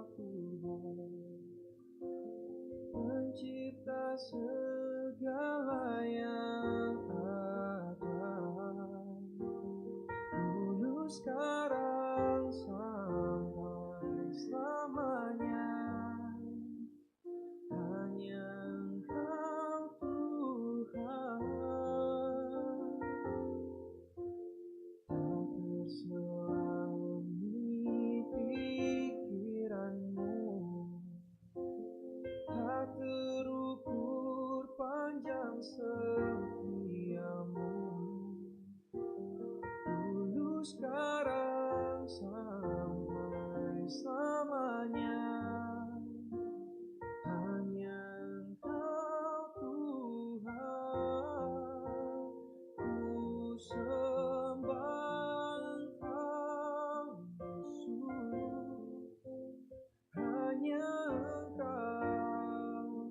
Tuhan, pencipta segala yang ada, dulu sekarang sampai selamanya. Hanya Engkau Tuhan, tak terselami pikiranmu, tak terukur panjang setiamu, dulu sekarang sampai selamanya. Hanya Engkau Tuhan, ku sembah Engkau Yesus, hanya Engkau.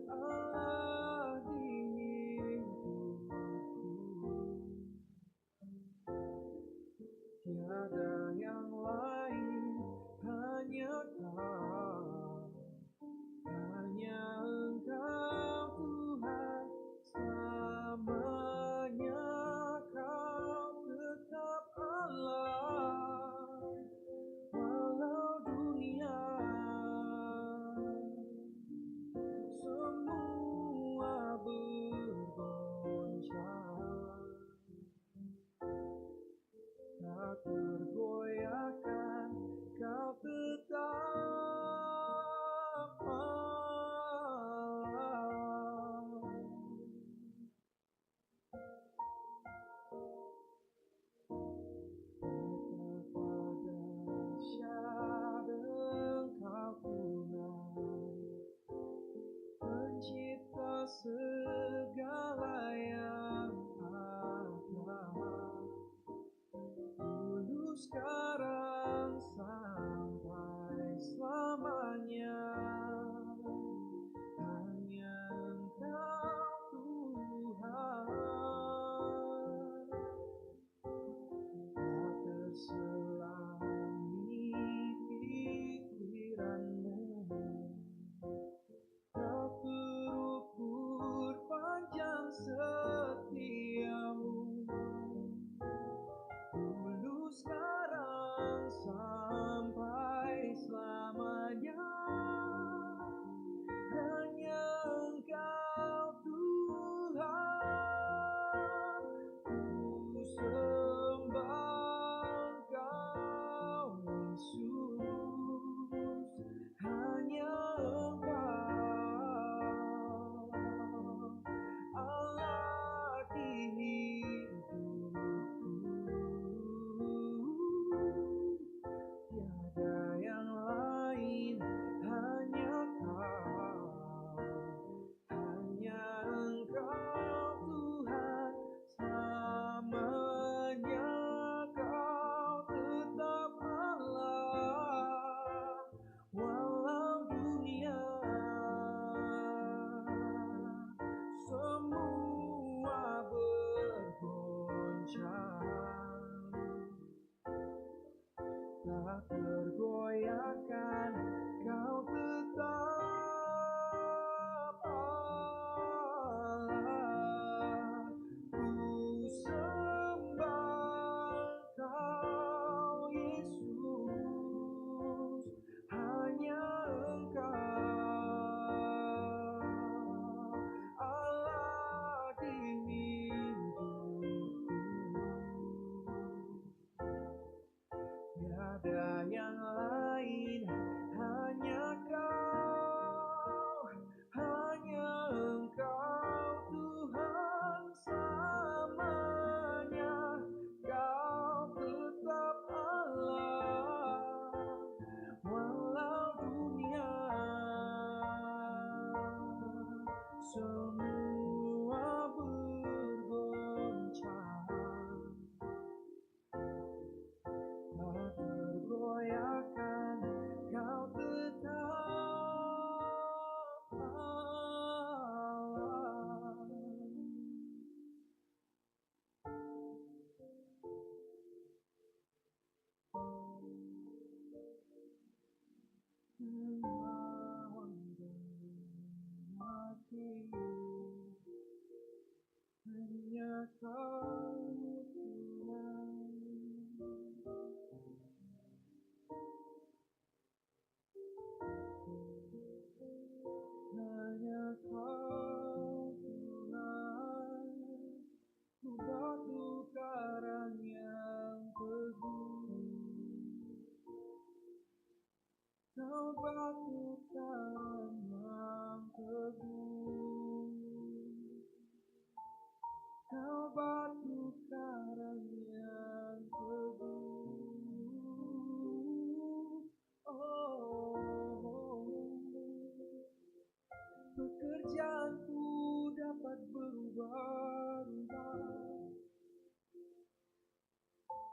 Allah di hidupku, tiada yang lain, hanya Kau, hanya Engkau Tuhan, selamanya Kau tetap Allah, walau dunia semua bergoncang, tak tergoyahkan, Kau tetap Allah. Betapa dahsyat Engkau Tuhan, pencipta segala yang ada, dulu sekarang sampai selamanya. Hanya Engkau Tuhan, tak terselami pikiranmu, tak terukur panjang setiamu, dulu sekarang sampai selamanya. Hanya Engkau Tuhan, ku sembah Engkau Yesus, hanya Engkau Allah di hidupku, tiada yang lain, hanya Kau, hanya Engkau Tuhan, selamanya Kau tetap Allah, walau dunia semua bergoncang, tak tergoyahkan, Kau tetap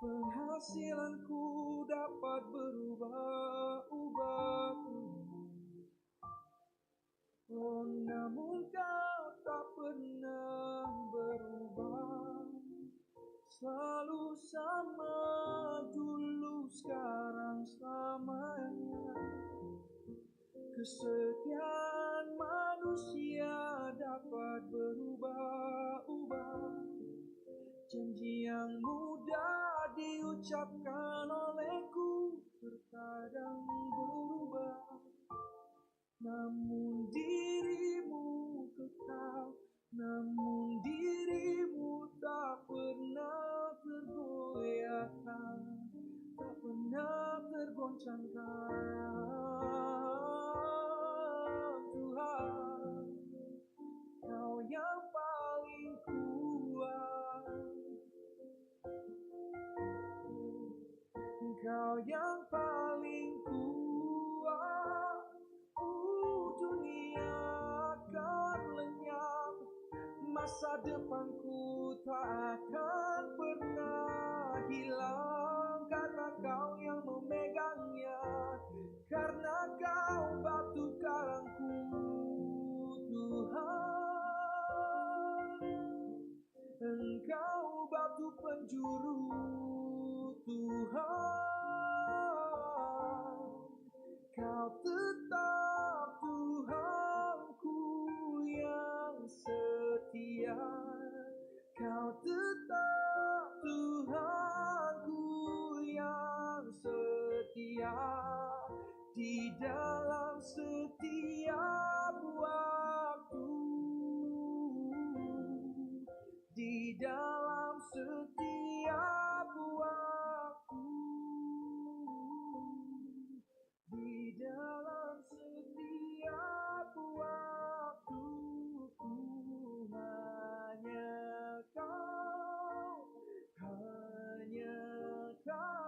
penghasilanku dapat berubah-ubah. Oh, namun kau tak pernah berubah, selalu sama, dulu, sekarang, selamanya. Kesetiaan manusia dapat berubah-ubah, janji yang mudah diucapkan olehku terkadang berubah. Namun dirimu kekal, namun dirimu tak pernah tergoyahkan, tak pernah tergoncangkan. Tuhan, Kau yang paling kuat, Kau yang paling kuat. Dunia akan lenyap, masa depanku tak akan pernah hilang, karena Kau yang memegangnya, karena Kau batu karangku. Tuhan, Engkau batu penjuru. Tuhan, Kau tetap Tuhanku yang setia, Kau tetap Tuhanku yang setia, di dalam setiap waktu, di dalam setiap waktu, di dalam setiap waktu. Hanya Kau, hanya Kau.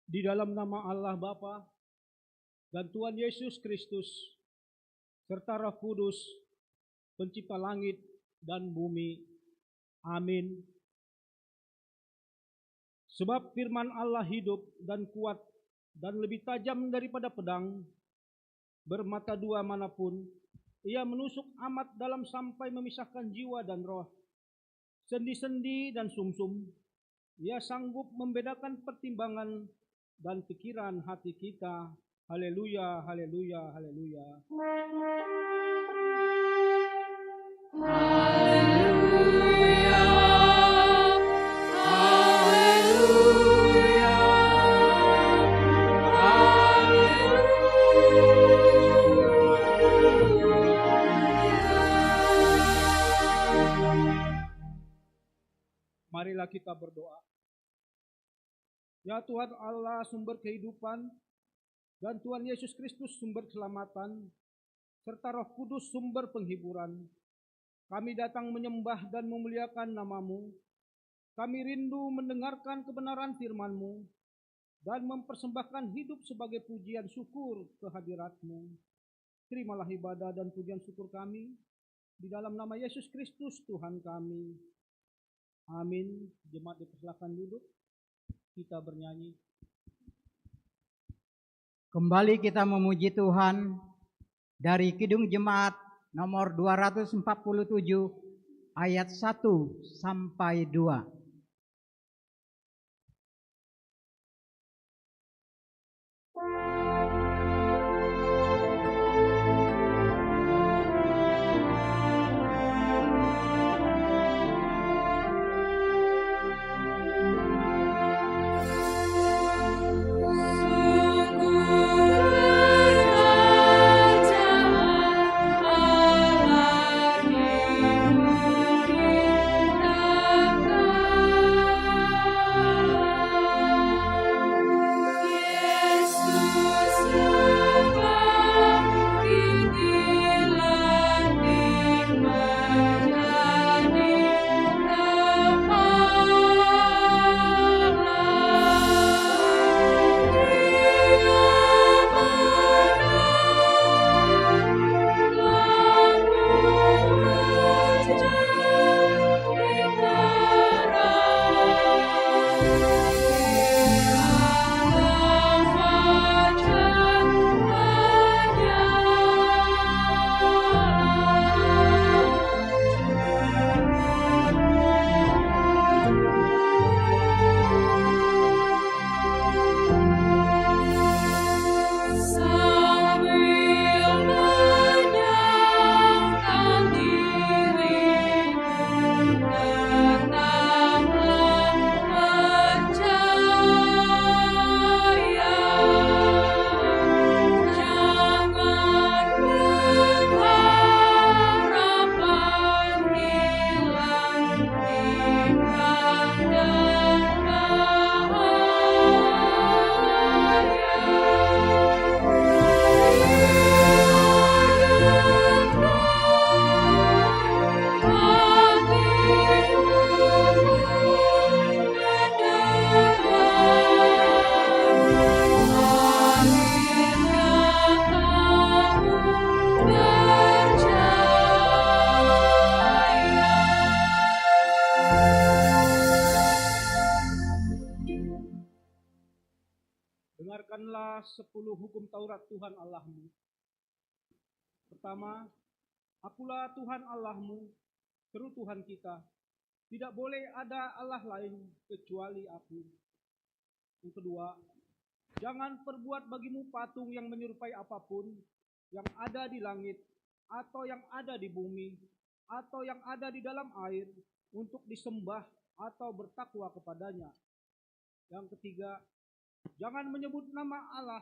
Di dalam nama Allah Bapa dan Tuhan Yesus Kristus serta Roh Kudus, pencipta langit dan bumi. Amin. Sebab firman Allah hidup dan kuat dan lebih tajam daripada pedang bermata dua manapun. Ia menusuk amat dalam sampai memisahkan jiwa dan roh, sendi-sendi dan sumsum. Ia sanggup membedakan pertimbangan dan pikiran hati kita. Haleluya, haleluya, haleluya. Haleluya, haleluya, haleluya. Marilah kita berdoa. Ya Tuhan Allah, sumber kehidupan, dan Tuhan Yesus Kristus, sumber keselamatan, serta Roh Kudus, sumber penghiburan, kami datang menyembah dan memuliakan nama-Mu. Kami rindu mendengarkan kebenaran firman-Mu dan mempersembahkan hidup sebagai pujian syukur kehadirat-Mu. Terimalah ibadah dan pujian syukur kami di dalam nama Yesus Kristus Tuhan kami. Amin. Jemaat dipersilakan duduk. Kita bernyanyi. Kembali kita memuji Tuhan dari Kidung Jemaat nomor 247 ayat 1 sampai 2. Sungguh Bacakanlah 10 hukum Taurat Tuhan Allahmu. Pertama, akulah Tuhan Allahmu, seru Tuhan kita. Tidak boleh ada Allah lain kecuali aku. Yang kedua, jangan perbuat bagimu patung yang menyerupai apapun yang ada di langit, atau yang ada di bumi, atau yang ada di dalam air, untuk disembah atau bertakwa kepadanya. Yang ketiga, jangan menyebut nama Allah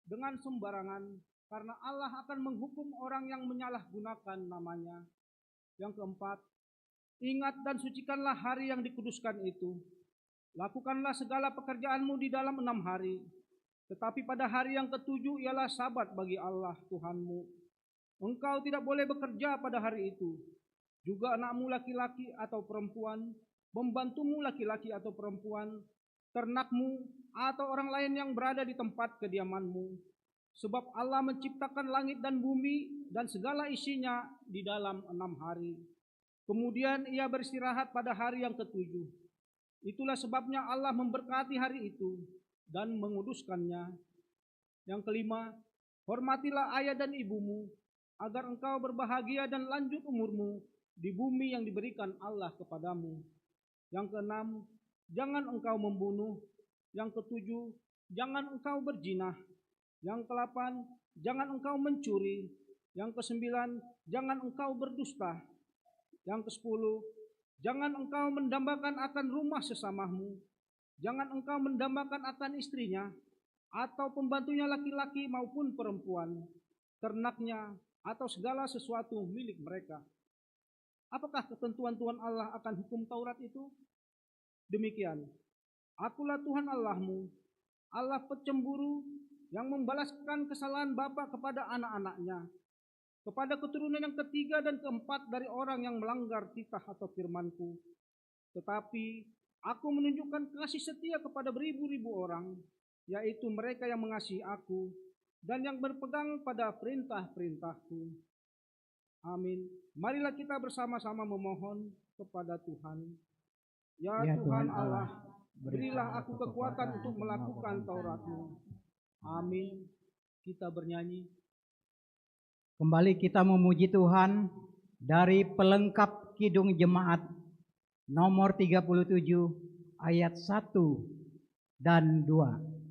dengan sembarangan, karena Allah akan menghukum orang yang menyalahgunakan namanya. Yang keempat, ingat dan sucikanlah hari yang dikuduskan itu. Lakukanlah segala pekerjaanmu di dalam 6 hari. Tetapi pada hari yang ke-7 ialah Sabat bagi Allah Tuhanmu. Engkau tidak boleh bekerja pada hari itu. Juga anakmu laki-laki atau perempuan, pembantumu laki-laki atau perempuan, ternakmu atau orang lain yang berada di tempat kediamanmu. Sebab Allah menciptakan langit dan bumi dan segala isinya di dalam 6 hari. Kemudian ia beristirahat pada hari yang ke-7. Itulah sebabnya Allah memberkati hari itu dan menguduskannya. Yang kelima, hormatilah ayah dan ibumu, agar engkau berbahagia dan lanjut umurmu di bumi yang diberikan Allah kepadamu. Yang keenam, jangan engkau membunuh. Yang ketujuh, jangan engkau berzina. Yang ke-8, jangan engkau mencuri. Yang ke-9, jangan engkau berdusta. Yang ke-10, jangan engkau mendambakan akan rumah sesamamu. Jangan engkau mendambakan akan istrinya, atau pembantunya laki-laki maupun perempuan, ternaknya, atau segala sesuatu milik mereka. Apakah ketentuan Tuhan Allah akan hukum Taurat itu? Demikian, akulah Tuhan Allahmu, Allah pecemburu, yang membalaskan kesalahan bapa kepada anak-anaknya, kepada keturunan yang ketiga dan keempat dari orang yang melanggar titah atau firman-Ku. Tetapi aku menunjukkan kasih setia kepada beribu-ribu orang, yaitu mereka yang mengasihi aku dan yang berpegang pada perintah-perintah-Ku. Amin. Marilah kita bersama-sama memohon kepada Tuhan. Ya Tuhan Allah, berilah aku kekuatan untuk melakukan Taurat-Mu. Amin. Kita bernyanyi. Kembali kita memuji Tuhan dari pelengkap Kidung Jemaat nomor 37 ayat 1 dan 2.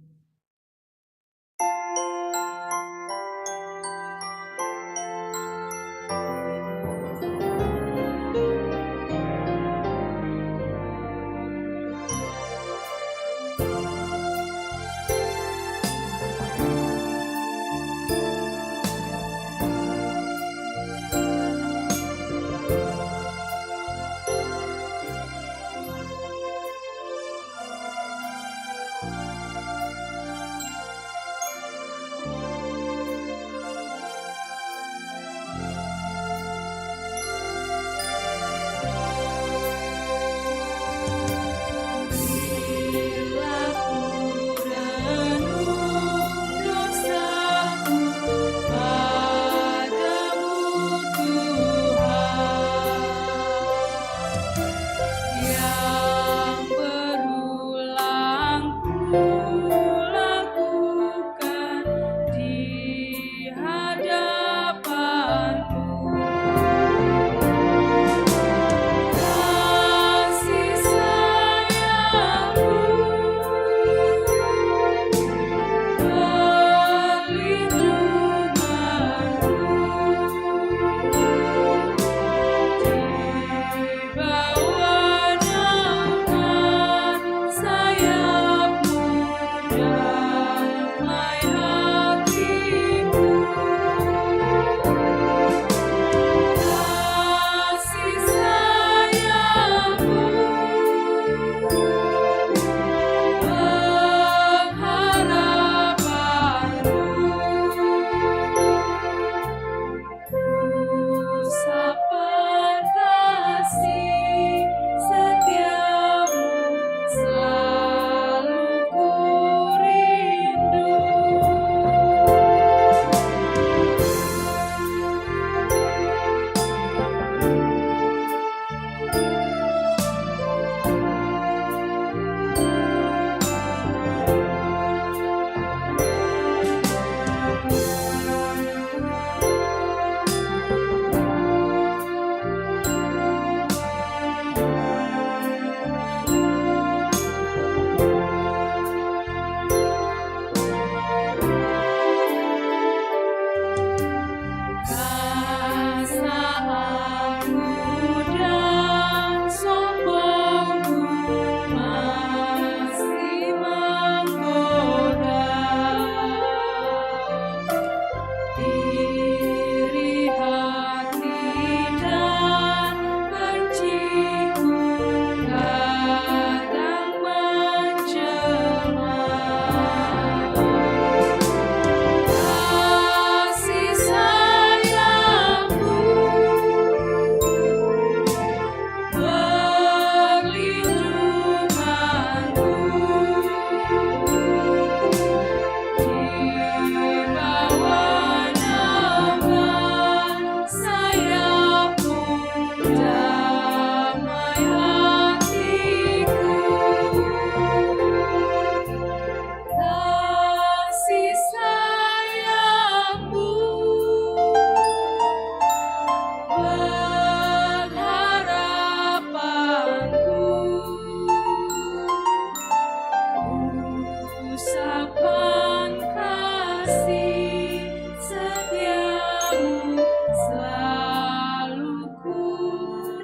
harapan kasih setiamu selalu ku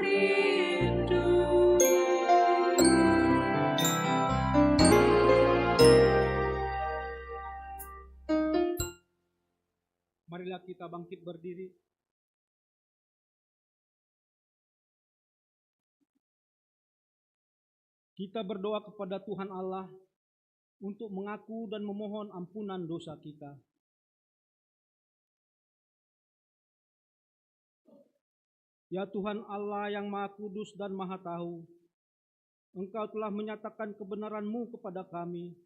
rindu. Marilah kita bangkit berdiri. Kita berdoa kepada Tuhan Allah untuk mengaku dan memohon ampunan dosa kita. Ya Tuhan Allah yang Maha Kudus dan Maha Tahu, Engkau telah menyatakan kebenaran-Mu kepada kami,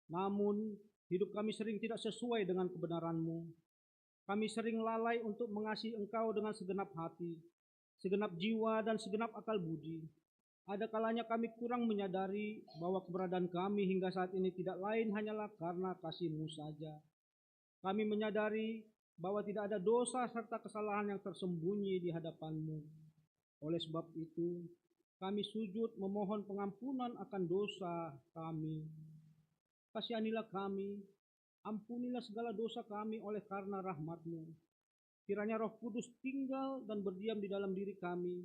namun hidup kami sering tidak sesuai dengan kebenaran-Mu. Kami sering lalai untuk mengasihi Engkau dengan segenap hati, segenap jiwa, dan segenap akal budi. Ada kalanya kami kurang menyadari bahwa keberadaan kami hingga saat ini tidak lain hanyalah karena kasih-Mu saja. Kami menyadari bahwa tidak ada dosa serta kesalahan yang tersembunyi di hadapan-Mu. Oleh sebab itu, kami sujud memohon pengampunan akan dosa kami. Kasihanilah kami, ampunilah segala dosa kami oleh karena rahmat-Mu. Kiranya Roh Kudus tinggal dan berdiam di dalam diri kami,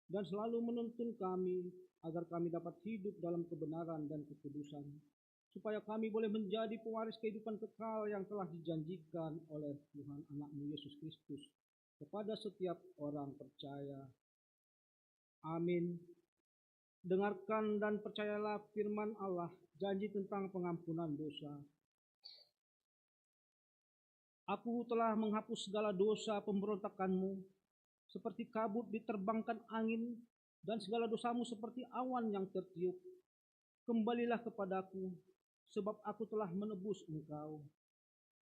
dan selalu menuntun kami agar kami dapat hidup dalam kebenaran dan kekudusan, supaya kami boleh menjadi pewaris kehidupan kekal yang telah dijanjikan oleh Tuhan Anak-Mu Yesus Kristus kepada setiap orang percaya. Amin. Dengarkan dan percayalah firman Allah, janji tentang pengampunan dosa. Aku telah menghapus segala dosa pemberontakanmu, seperti kabut diterbangkan angin, dan segala dosamu seperti awan yang tertiup. Kembalilah kepadaku, sebab aku telah menebus engkau.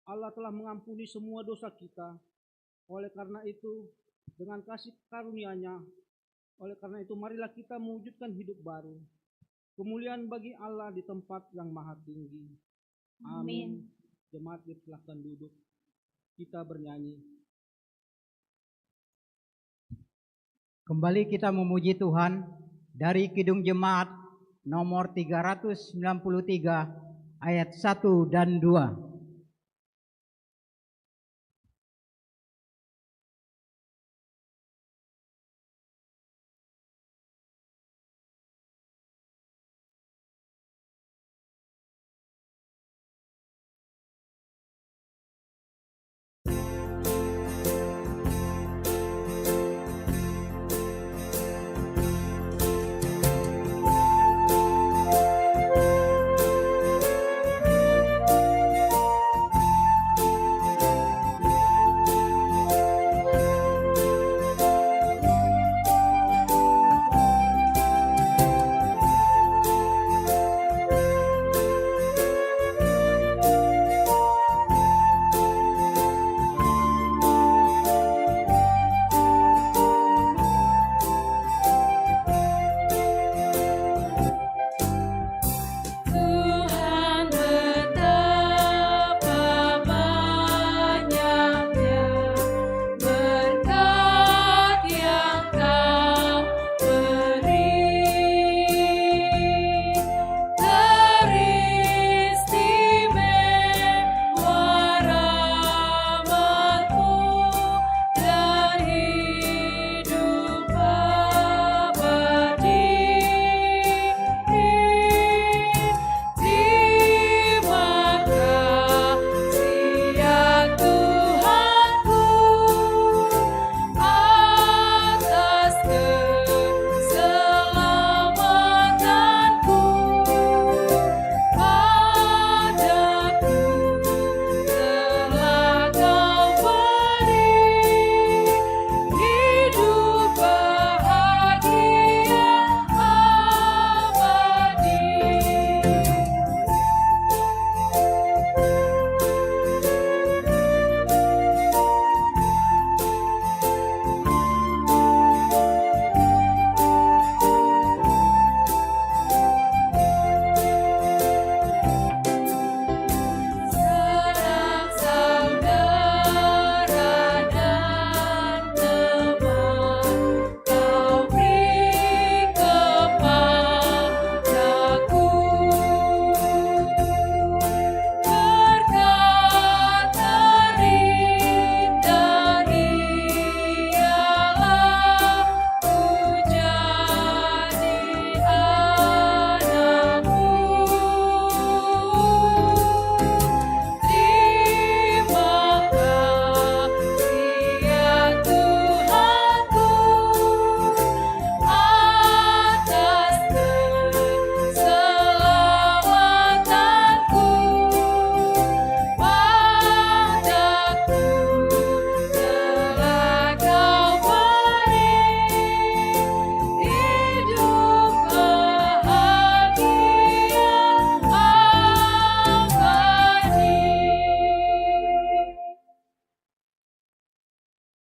Allah telah mengampuni semua dosa kita. Oleh karena itu, dengan kasih karunia-Nya, marilah kita mewujudkan hidup baru. Kemuliaan bagi Allah di tempat yang maha tinggi. Amin. Jemaat silakan duduk. Kita bernyanyi. Kembali kita memuji Tuhan dari Kidung Jemaat nomor 393 ayat 1 dan 2.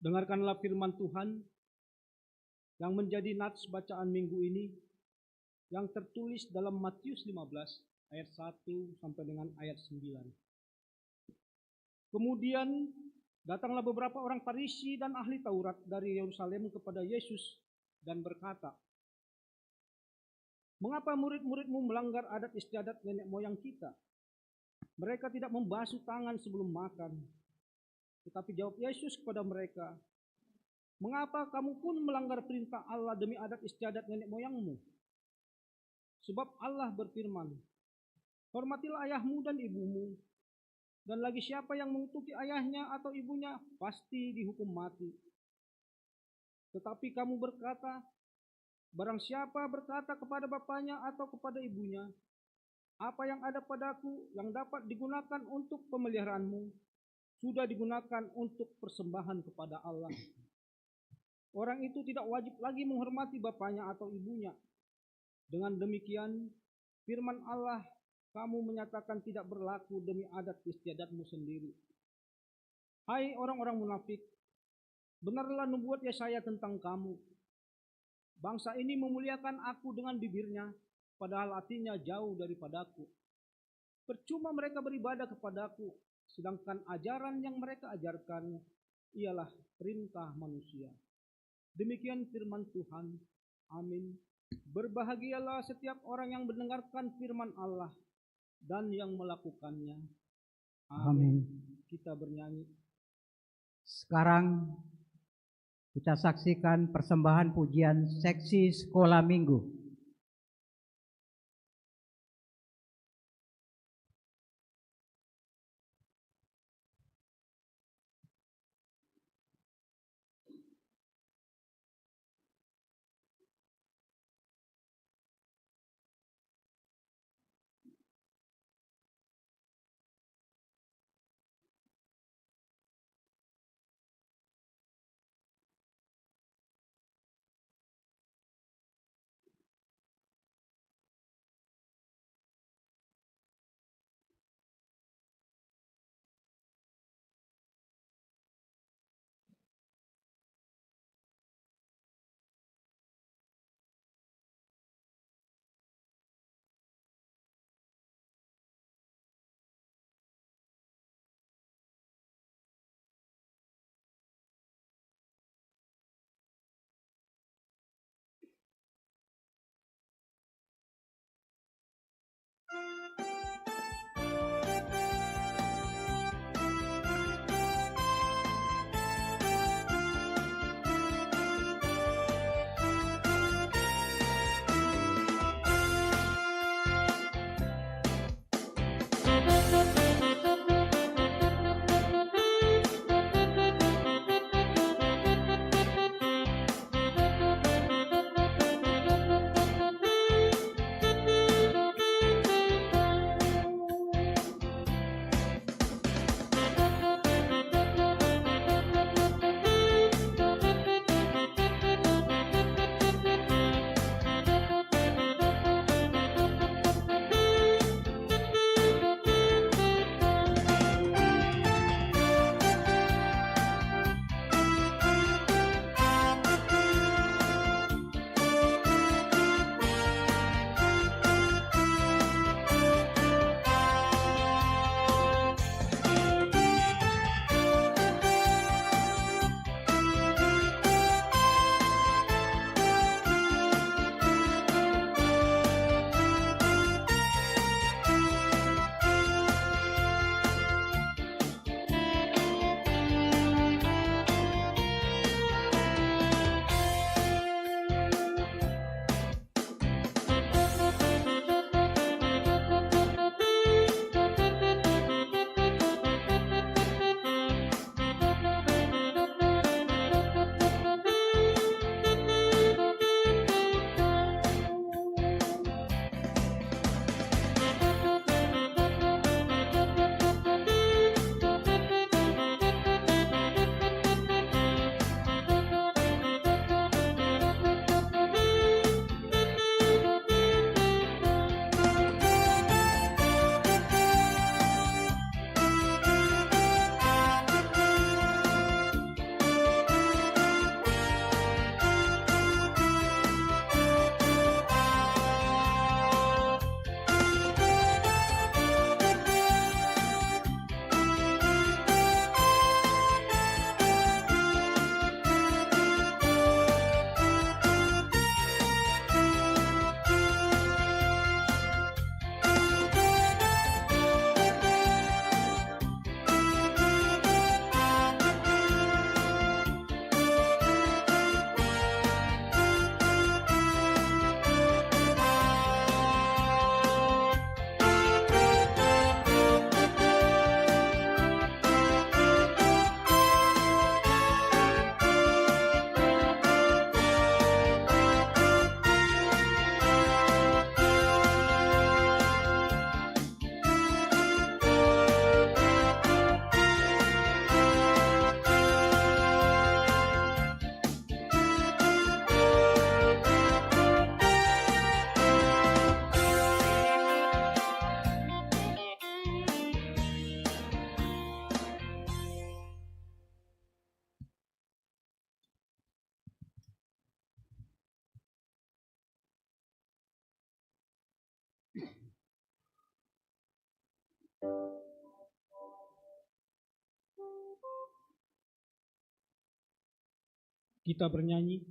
Dengarkanlah firman Tuhan yang menjadi nats bacaan minggu ini, yang tertulis dalam Matius 15 ayat 1 sampai dengan ayat 9. Kemudian datanglah beberapa orang Farisi dan ahli Taurat dari Yerusalem kepada Yesus dan berkata, "Mengapa murid-muridmu melanggar adat istiadat nenek moyang kita? Mereka tidak membasuh tangan sebelum makan." Tetapi jawab Yesus kepada mereka, "Mengapa kamu pun melanggar perintah Allah demi adat istiadat nenek moyangmu? Sebab Allah berfirman, 'Hormatilah ayahmu dan ibumu,' dan lagi siapa yang mengutuki ayahnya atau ibunya pasti dihukum mati. Tetapi kamu berkata, barang siapa berkata kepada bapaknya atau kepada ibunya, 'Apa yang ada padaku yang dapat digunakan untuk pemeliharaanmu, sudah digunakan untuk persembahan kepada Allah,' orang itu tidak wajib lagi menghormati bapaknya atau ibunya. Dengan demikian, firman Allah kamu menyatakan tidak berlaku demi adat istiadatmu sendiri. Hai orang-orang munafik, benarlah nubuat Yesaya tentang kamu. Bangsa ini memuliakan aku dengan bibirnya, padahal hatinya jauh daripadaku. Percuma mereka beribadah kepadaku, sedangkan ajaran yang mereka ajarkan ialah perintah manusia." Demikian firman Tuhan. Amin. Berbahagialah setiap orang yang mendengarkan firman Allah dan yang melakukannya. Amin. Kita bernyanyi. Sekarang kita saksikan persembahan pujian seksi sekolah minggu. Kita bernyanyi.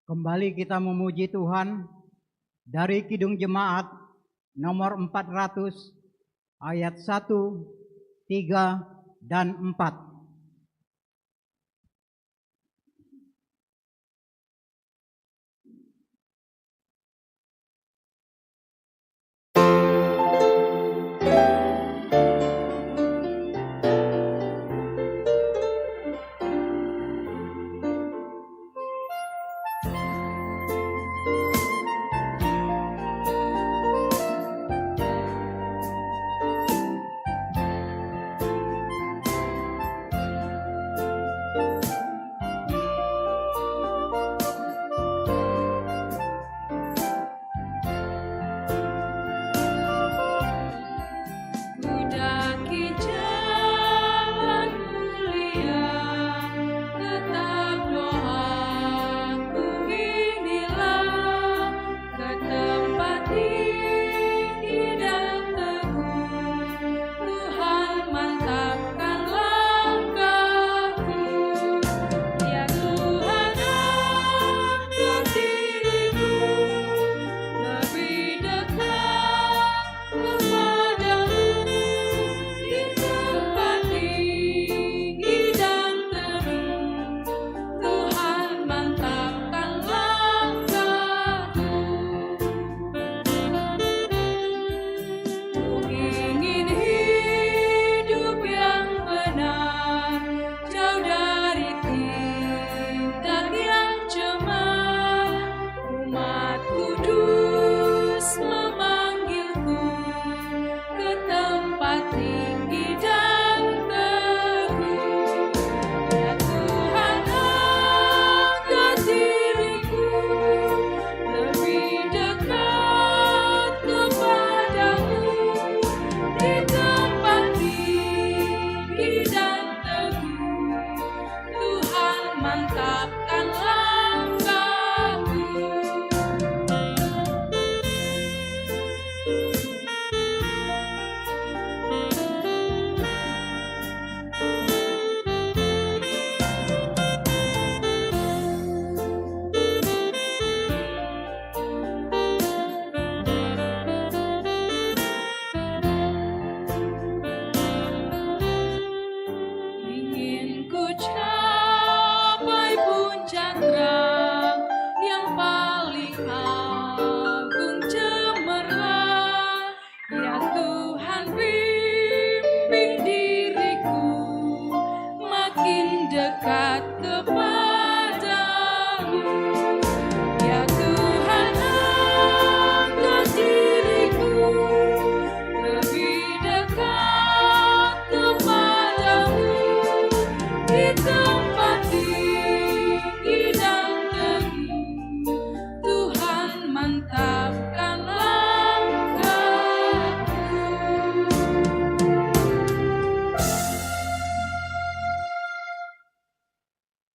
Kembali kita memuji Tuhan dari Kidung Jemaat nomor 400 ayat 1, 3, dan 4.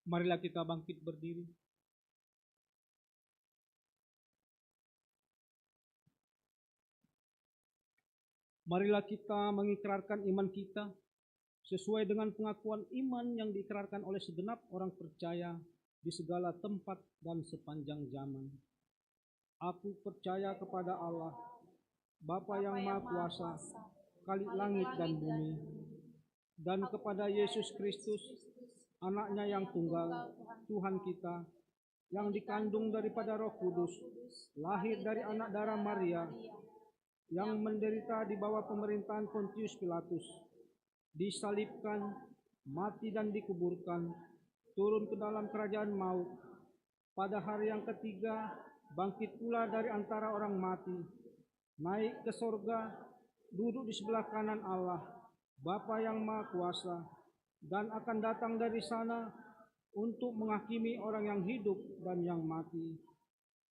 Marilah kita bangkit berdiri. Marilah kita mengikrarkan iman kita sesuai dengan pengakuan iman yang diikrarkan oleh segenap orang percaya di segala tempat dan sepanjang zaman. Aku percaya kepada Allah, Bapa yang Maha Kuasa, Khalik langit dan bumi, dan kepada Yesus Kristus, Anaknya yang tunggal, Tuhan kita, yang dikandung daripada Roh Kudus, lahir dari anak darah Maria, yang menderita di bawah pemerintahan Pontius Pilatus, disalibkan, mati dan dikuburkan, turun ke dalam kerajaan maut, pada hari yang ketiga bangkit pula dari antara orang mati, naik ke sorga, duduk di sebelah kanan Allah, Bapa yang Maha Kuasa, dan akan datang dari sana untuk menghakimi orang yang hidup dan yang mati.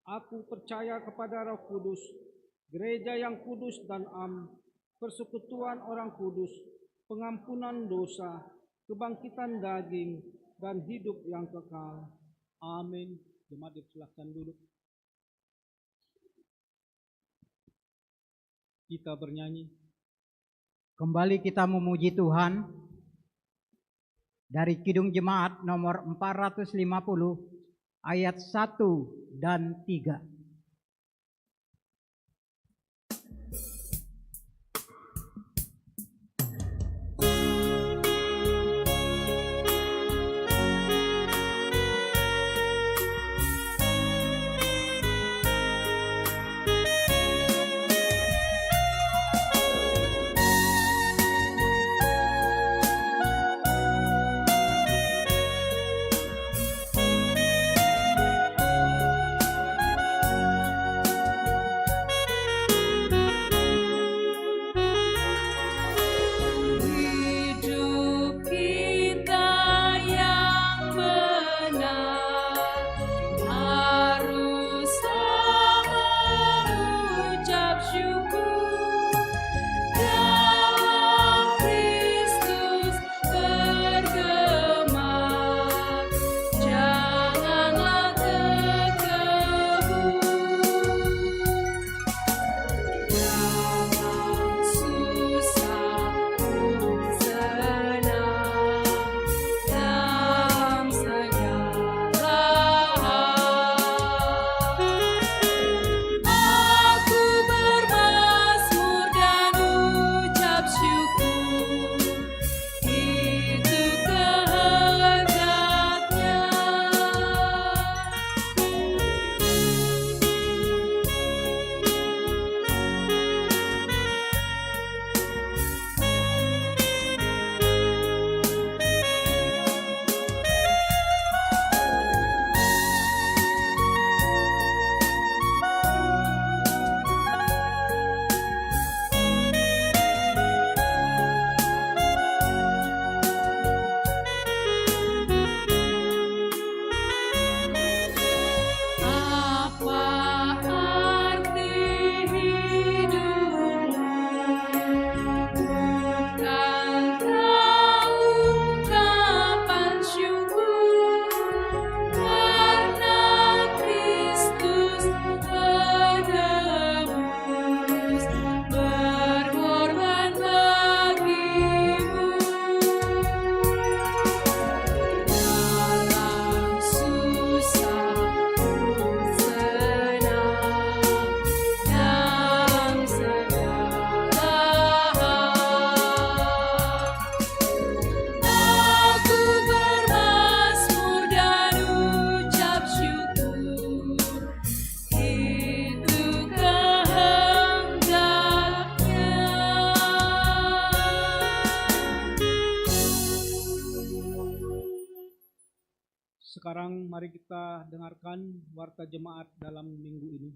Aku percaya kepada Roh Kudus, gereja yang kudus dan am, persekutuan orang kudus, pengampunan dosa, kebangkitan daging, dan hidup yang kekal. Amin. Jemaat dipersilahkan duduk. Kita bernyanyi. Kembali kita memuji Tuhan dari Kidung Jemaat nomor 450 ayat 1 dan 3. Hidup kita yang benar haruslah mengucap syukur dalam Kristus bergema, janganlah terkebun dalam susah pun senang, dalam segala hal. Aku bermazmur dan ucap syukur, itu kehendaknya. Apa arti hidupmu? Bukankah ungkapan syukur karena Kristus menebus, berkorban bagimu. Dalam susah pun senang, dalam segala hal. Aku bermazmur dan ucap syukur, itu kehendaknya. Sekarang mari kita dengarkan warta jemaat dalam minggu ini.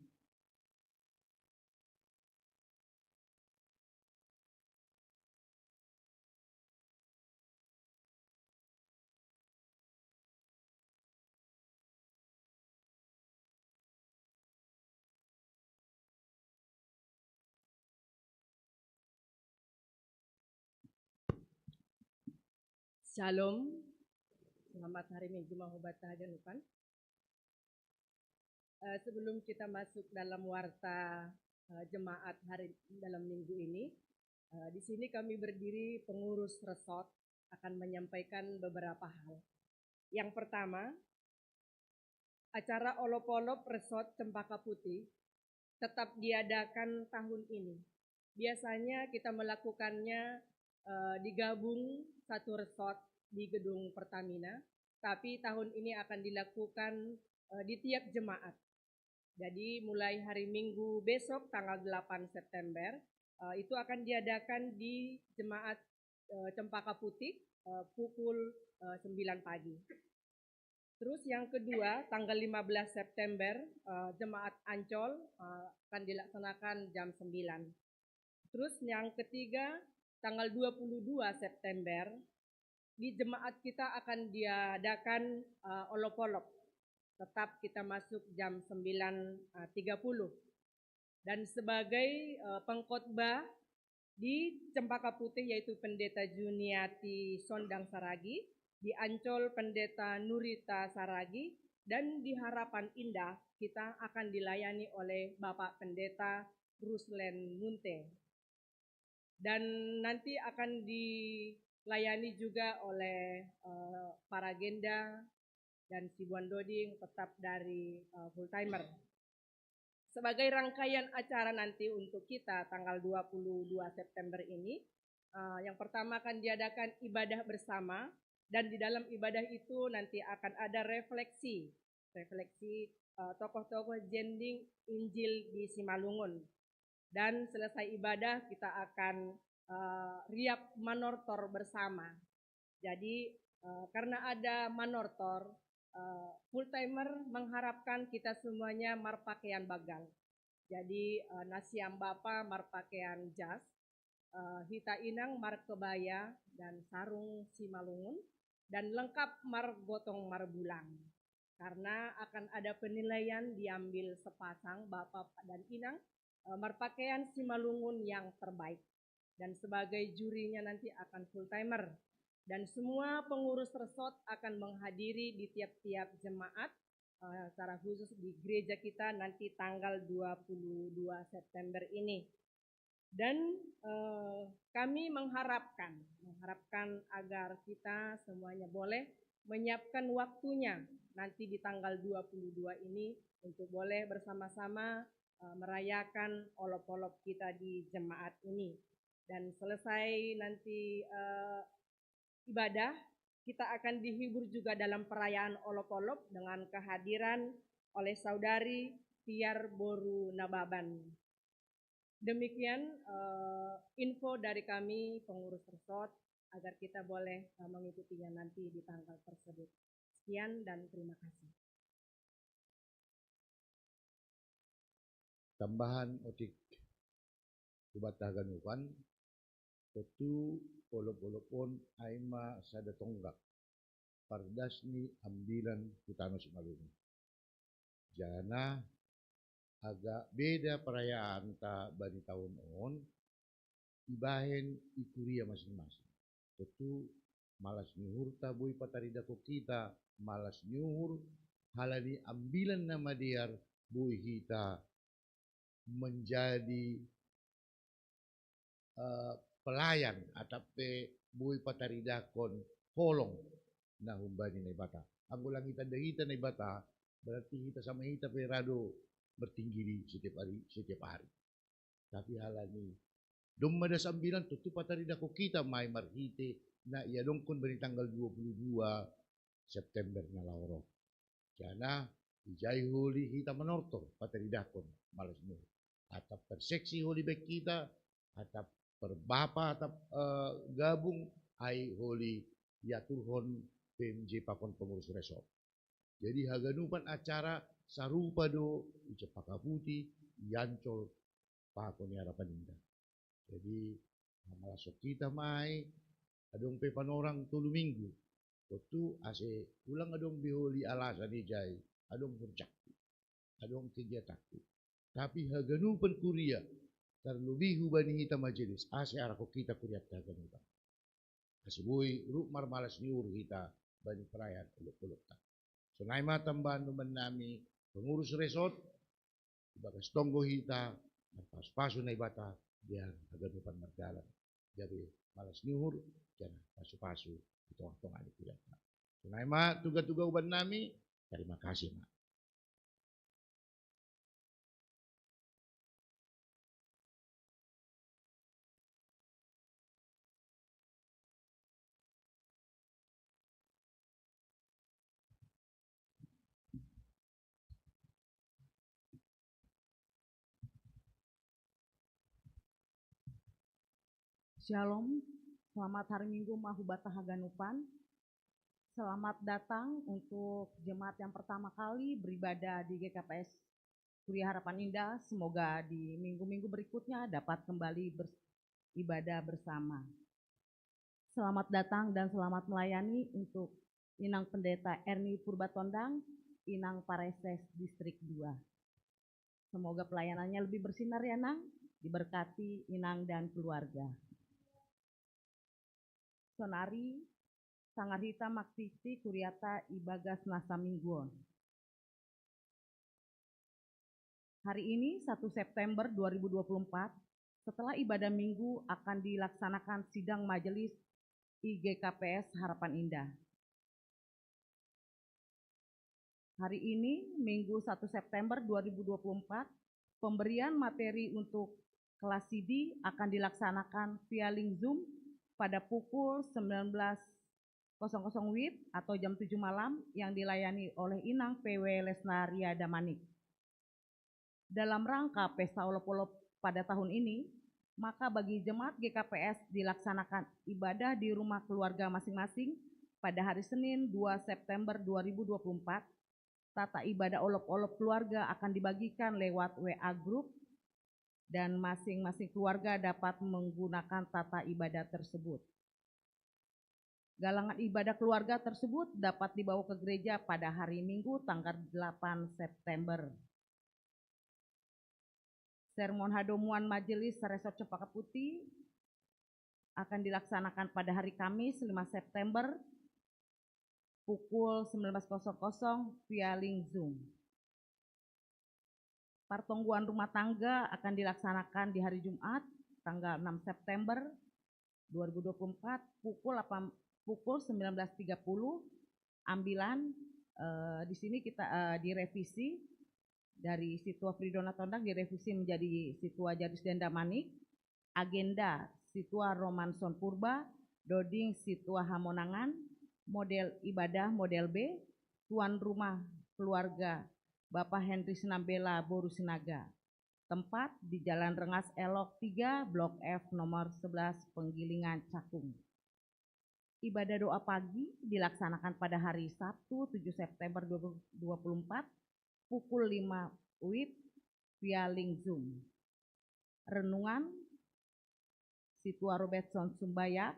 Shalom, selamat hari Minggu Mahubata dan Upan. Sebelum kita masuk dalam warta jemaat hari dalam minggu ini, di sini kami berdiri pengurus resort akan menyampaikan beberapa hal. Yang pertama, acara Olop-Olop Resort Cempaka Putih tetap diadakan tahun ini. Biasanya kita melakukannya digabung satu resort di gedung Pertamina, tapi tahun ini akan dilakukan di tiap jemaat. Jadi mulai hari Minggu besok tanggal 8 September itu akan diadakan di jemaat Cempaka Putih pukul 9 pagi. Terus yang kedua tanggal 15 September jemaat Ancol akan dilaksanakan jam 9. Terus yang ketiga tanggal 22 September di jemaat kita akan diadakan olop-olop. Tetap kita masuk jam 9.30. Dan sebagai pengkhotbah di Cempaka Putih yaitu Pendeta Juniati Sondang Saragi, di Ancol Pendeta Nurita Saragi, dan di Harapan Indah kita akan dilayani oleh Bapak Pendeta Ruslen Munte. Dan nanti akan dilayani juga oleh para Genda dan Sibuan Doding tetap dari full timer. Sebagai rangkaian acara nanti untuk kita tanggal 22 September ini, yang pertama akan diadakan ibadah bersama, dan di dalam ibadah itu nanti akan ada refleksi tokoh-tokoh jending Injil di Simalungun. Dan selesai ibadah kita akan riap manortor bersama. Jadi karena ada manortor, full timer mengharapkan kita semuanya marpakaian bagal. Jadi nasiam bapa marpakaian jas, hita inang mar kebaya dan sarung Simalungun, dan lengkap mar gotong mar bulang. Karena akan ada penilaian diambil sepasang bapak dan inang marpakaian Simalungun yang terbaik. Dan sebagai jurinya nanti akan full timer. Dan semua pengurus resort akan menghadiri di tiap-tiap jemaat, secara khusus di gereja kita nanti tanggal 22 September ini. Dan kami mengharapkan agar kita semuanya boleh menyiapkan waktunya nanti di tanggal 22 ini untuk boleh bersama-sama merayakan olop-olop kita di jemaat ini. Dan selesai nanti ibadah, kita akan dihibur juga dalam perayaan olop-olop dengan kehadiran oleh saudari Tiar Boru Nababan. Demikian info dari kami pengurus resort agar kita boleh mengikutinya nanti di tanggal tersebut. Sekian dan terima kasih. Tambahan otik ubat Haganupan, tentu olop-olopon aima sada tonggak pardasni ambilan Hutano Simalungun. Jana agak beda perayaan ta bani tahun on, ibahen ikuria masing-masing. Tentu malas nyuhur ta bui patarida ko kita, malas nyuhur halani ambilan nama diar bui kita menjadi pelayan atape bui pataridakon holong na humbani na ibata. Ang ulang kita dahita na ibata, berarti kita sama kita perado bertinggi di setiap hari. Tapi halani dumada sambilan tutu pataridako kita may marhite na iadongkon bani tanggal 22 September na lauro. Kana ijay huli kita menortor pataridakon malas mo. Atap perseksi huli baik kita, atap perbapa atap gabung ay huli yaturhon PMJ pakon pengurus resort. Jadi haganupan acara sarupa do Cepaka Putih Yancol pakon harapan indah. Jadi malasok kita mai adong pe panorang tulu minggu. Tutu ase ulang adong biholi alasan ijay, adong burcakti, adong kegiatanku. Tapi haganupan kuria terlebih bani hita majelis ase arako kita kuriat haganupan. Asibui rukmar malas nyur kita bani perayaan uluk-uluk tak. So naima tambahan naman nami pengurus resort, ibagas tonggo hita, pas-paso na ibata, diyan haganupan mardalan. Jadi malas nyur, diyan paso-paso ito ang tong kuliat. So naima tuga-tuga uban nami, terima kasih ma. Shalom, selamat hari Minggu Mahubata Haganupan. Selamat datang untuk jemaat yang pertama kali beribadah di GKPS Kuria Harapan Indah. Semoga di minggu-minggu berikutnya dapat kembali beribadah bersama. Selamat datang dan selamat melayani untuk Inang Pendeta Erni Purbatondang, Inang Pareses Distrik 2. Semoga pelayanannya lebih bersinar ya Nang, diberkati Inang dan keluarga. Sonari Sangarhita Maksiti Kuriata Ibagas Nasa Mingguon. Hari ini 1 September 2024, setelah ibadah minggu akan dilaksanakan sidang majelis IGKPS Harapan Indah. Hari ini, Minggu 1 September 2024, pemberian materi untuk kelas CD akan dilaksanakan via link Zoom pada pukul 19.00 WIB atau jam 7 malam yang dilayani oleh Inang PW Lesnaria Damanik. Dalam rangka Pesta Olop-Olop pada tahun ini, maka bagi jemaat GKPS dilaksanakan ibadah di rumah keluarga masing-masing pada hari Senin 2 September 2024. Tata ibadah olop-olop keluarga akan dibagikan lewat WA Group dan masing-masing keluarga dapat menggunakan tata ibadah tersebut. Galangan ibadah keluarga tersebut dapat dibawa ke gereja pada hari Minggu tanggal 8 September. Sermon Hadomuan Majelis Resort Cempaka Putih akan dilaksanakan pada hari Kamis 5 September pukul 19.00 via link Zoom. Pertongguan rumah tangga akan dilaksanakan di hari Jumat tanggal 6 September 2024 pukul 19.30. Ambilan di sini kita direvisi dari Situa Fridona Tondang direvisi menjadi Situa Jadis Denda Manik. Agenda Situa Romanson Purba, Doding Situa Hamonangan, model ibadah model B, tuan rumah keluarga Bapak Henry Sinambela Boru Sinaga. Tempat di Jalan Rengas Elok 3, Blok F nomor 11 Penggilingan Cakung. Ibadah doa pagi dilaksanakan pada hari Sabtu 7 September 2024 pukul 5 WIB via link Zoom. Renungan Situa Robertson Sumbaya,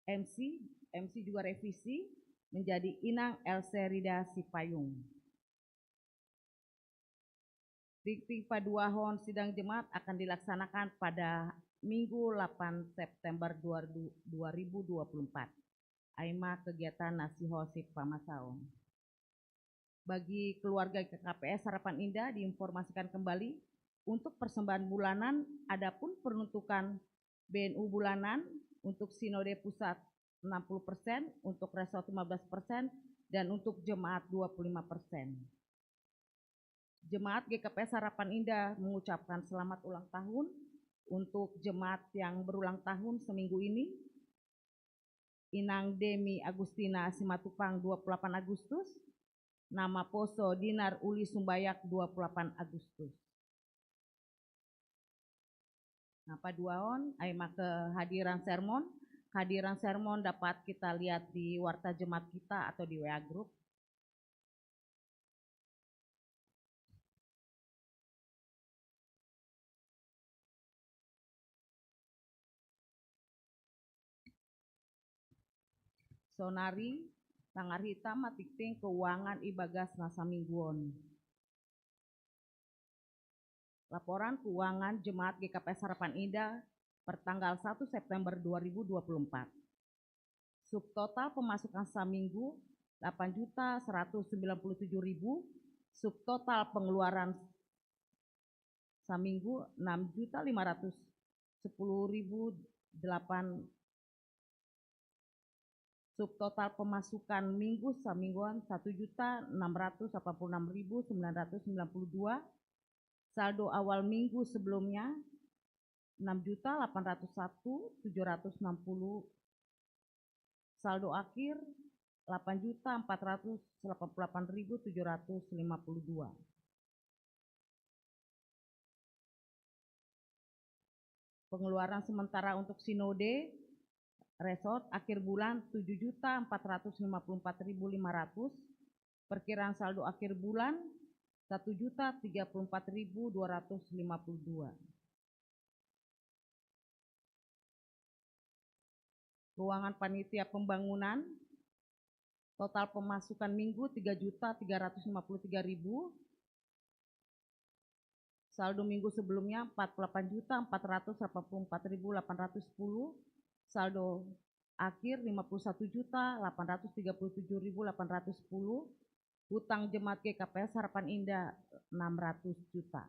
MC juga revisi menjadi Inang Elserida Sipayung. Dikting Paduahon sidang jemaat akan dilaksanakan pada Minggu 8 September 2024. Aima kegiatan Nasihosip Pamasaon. Bagi keluarga KKPS Harapan Indah diinformasikan kembali untuk persembahan bulanan, adapun peruntukan BNU bulanan untuk Sinode Pusat 60%, untuk resort 15%, dan untuk jemaat 25%. Jemaat GKPS Harapan Indah mengucapkan selamat ulang tahun untuk jemaat yang berulang tahun seminggu ini. Inang Demi Agustina Simatupang 28 Agustus, nama Poso Dinar Uli Sumbayak 28 Agustus. Nah, Paduahon, aima kehadiran sermon. Kehadiran sermon dapat kita lihat di warta jemaat kita atau di WA Group. Sonari, Tangar Hitam, Matikting, Keuangan Ibagas Nasa Mingguon. Laporan keuangan Jemaat GKPS Harapan Indah pertanggal 1 September 2024. Subtotal pemasukan saminggu 8.197.000, subtotal pengeluaran saminggu 6.510.008, subtotal pemasukan minggu samingguan 1.686.992, saldo awal minggu sebelumnya 6.801.760, saldo akhir 8.488.752. Pengeluaran sementara untuk sinode resort akhir bulan 7.454.500, perkiraan saldo akhir bulan 1.034.252. Ruangan panitia pembangunan, total pemasukan minggu 3.353.000, saldo minggu sebelumnya 48.484.810, saldo akhir 51.837.810, Utang jemaat GKPS Harapan Indah 600 juta.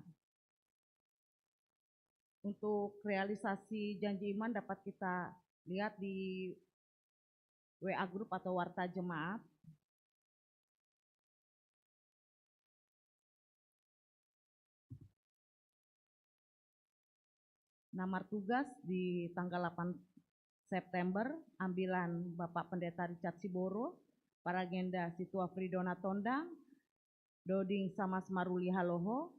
Untuk realisasi janji iman dapat kita lihat di WA Group atau Warta Jemaat. Namar tugas di tanggal 8 September, ambilan Bapak Pendeta Richard Siboro, Paragenda Situa Fridona Tondang, Doding Samas Maruli Haloho,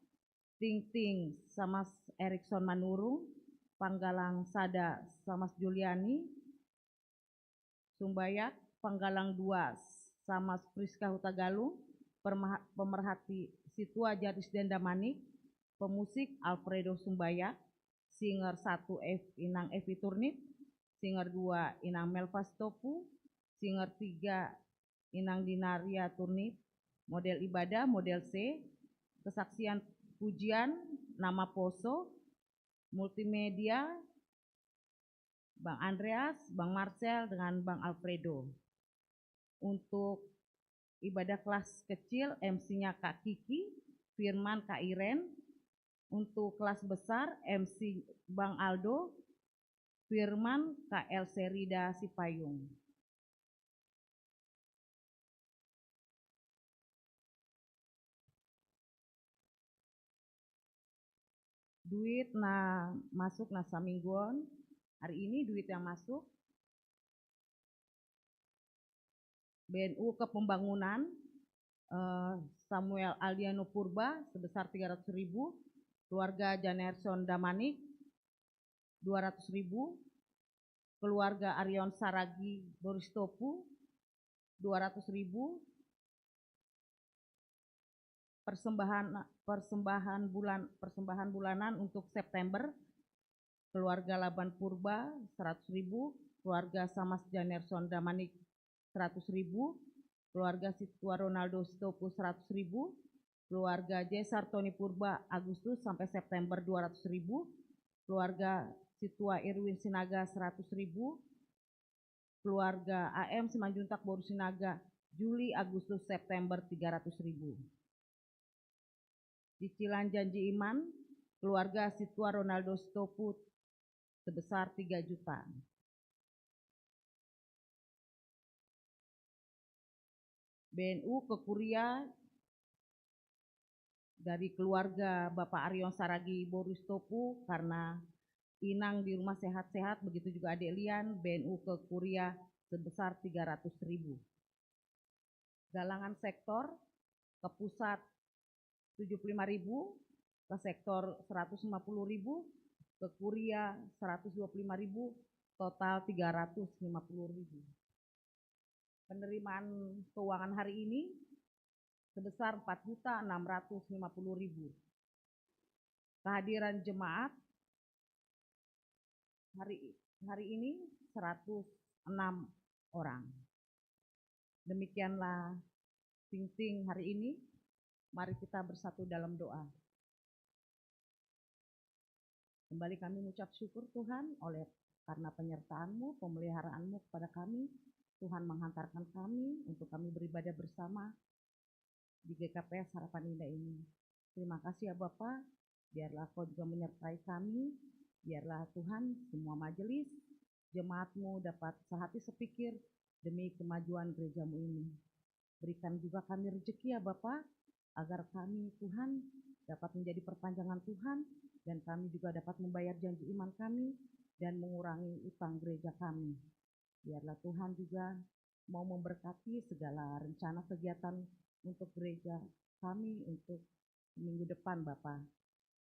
Ting Ting Samas Erikson Manurung, Panggalang Sada Samas Juliani, Sumbayak, Panggalang 2 Samas Friska Hutagalung, Pemerhati Situa Jadis Dendamanik, Pemusik Alfredo Sumbayak, Singer 1 Inang Evi Turnip, Singer 2 Inang Melvas Topu, Singer 3 Inang Dinaria Turnip, model ibadah model C, kesaksian pujian nama Poso, multimedia Bang Andreas, Bang Marcel dengan Bang Alfredo. Untuk ibadah kelas kecil MC-nya Kak Kiki, Firman Kak Iren. Untuk kelas besar MC Bang Aldo, Firman Kak Elserida Sipayung. Duit masuk samingguan. Hari ini duit yang masuk BNU ke pembangunan Samuel Aldiano Purba sebesar 300.000, keluarga Janerson Damanik 200.000, keluarga Arion Saragi Boristopu 200.000, persembahan bulanan untuk September, keluarga Laban Purba 100.000, keluarga Samas Janerson Damanik 100.000, keluarga Situa Ronaldo Stopu 100.000, keluarga Jesar Tony Purba Agustus sampai September 200.000, keluarga Situa Irwin Sinaga 100.000, keluarga AM Simanjuntak Boru Sinaga Juli Agustus September 300.000. Cicilan janji iman keluarga Situa Ronaldo Stopu sebesar 3 juta. BNU ke Kuria dari keluarga Bapak Arion Saragi Boristopu karena Inang di rumah sehat-sehat, begitu juga adik Lian, BNU ke Kuria sebesar 300.000. Galangan sektor ke pusat 75.000, ke sektor 150.000, ke Kuria 125.000, total 350.000. Penerimaan keuangan hari ini sebesar 4.650.000. Kehadiran jemaat hari ini 106 orang. Demikianlah ting-ting hari ini. Mari kita bersatu dalam doa. Kembali kami mengucap syukur Tuhan karena penyertaan-Mu, pemeliharaanmu kepada kami. Tuhan menghantarkan kami untuk kami beribadah bersama di GKPS Harapan Indah ini. Terima kasih ya Bapak, biarlah Kau juga menyertai kami, biarlah Tuhan semua majelis, jemaat-Mu dapat sehati sepikir demi kemajuan gereja-Mu ini. Berikan juga kami rezeki ya Bapak, agar kami Tuhan dapat menjadi perpanjangan Tuhan, dan kami juga dapat membayar janji iman kami dan mengurangi utang gereja kami. Biarlah Tuhan juga mau memberkati segala rencana kegiatan untuk gereja kami untuk minggu depan Bapak.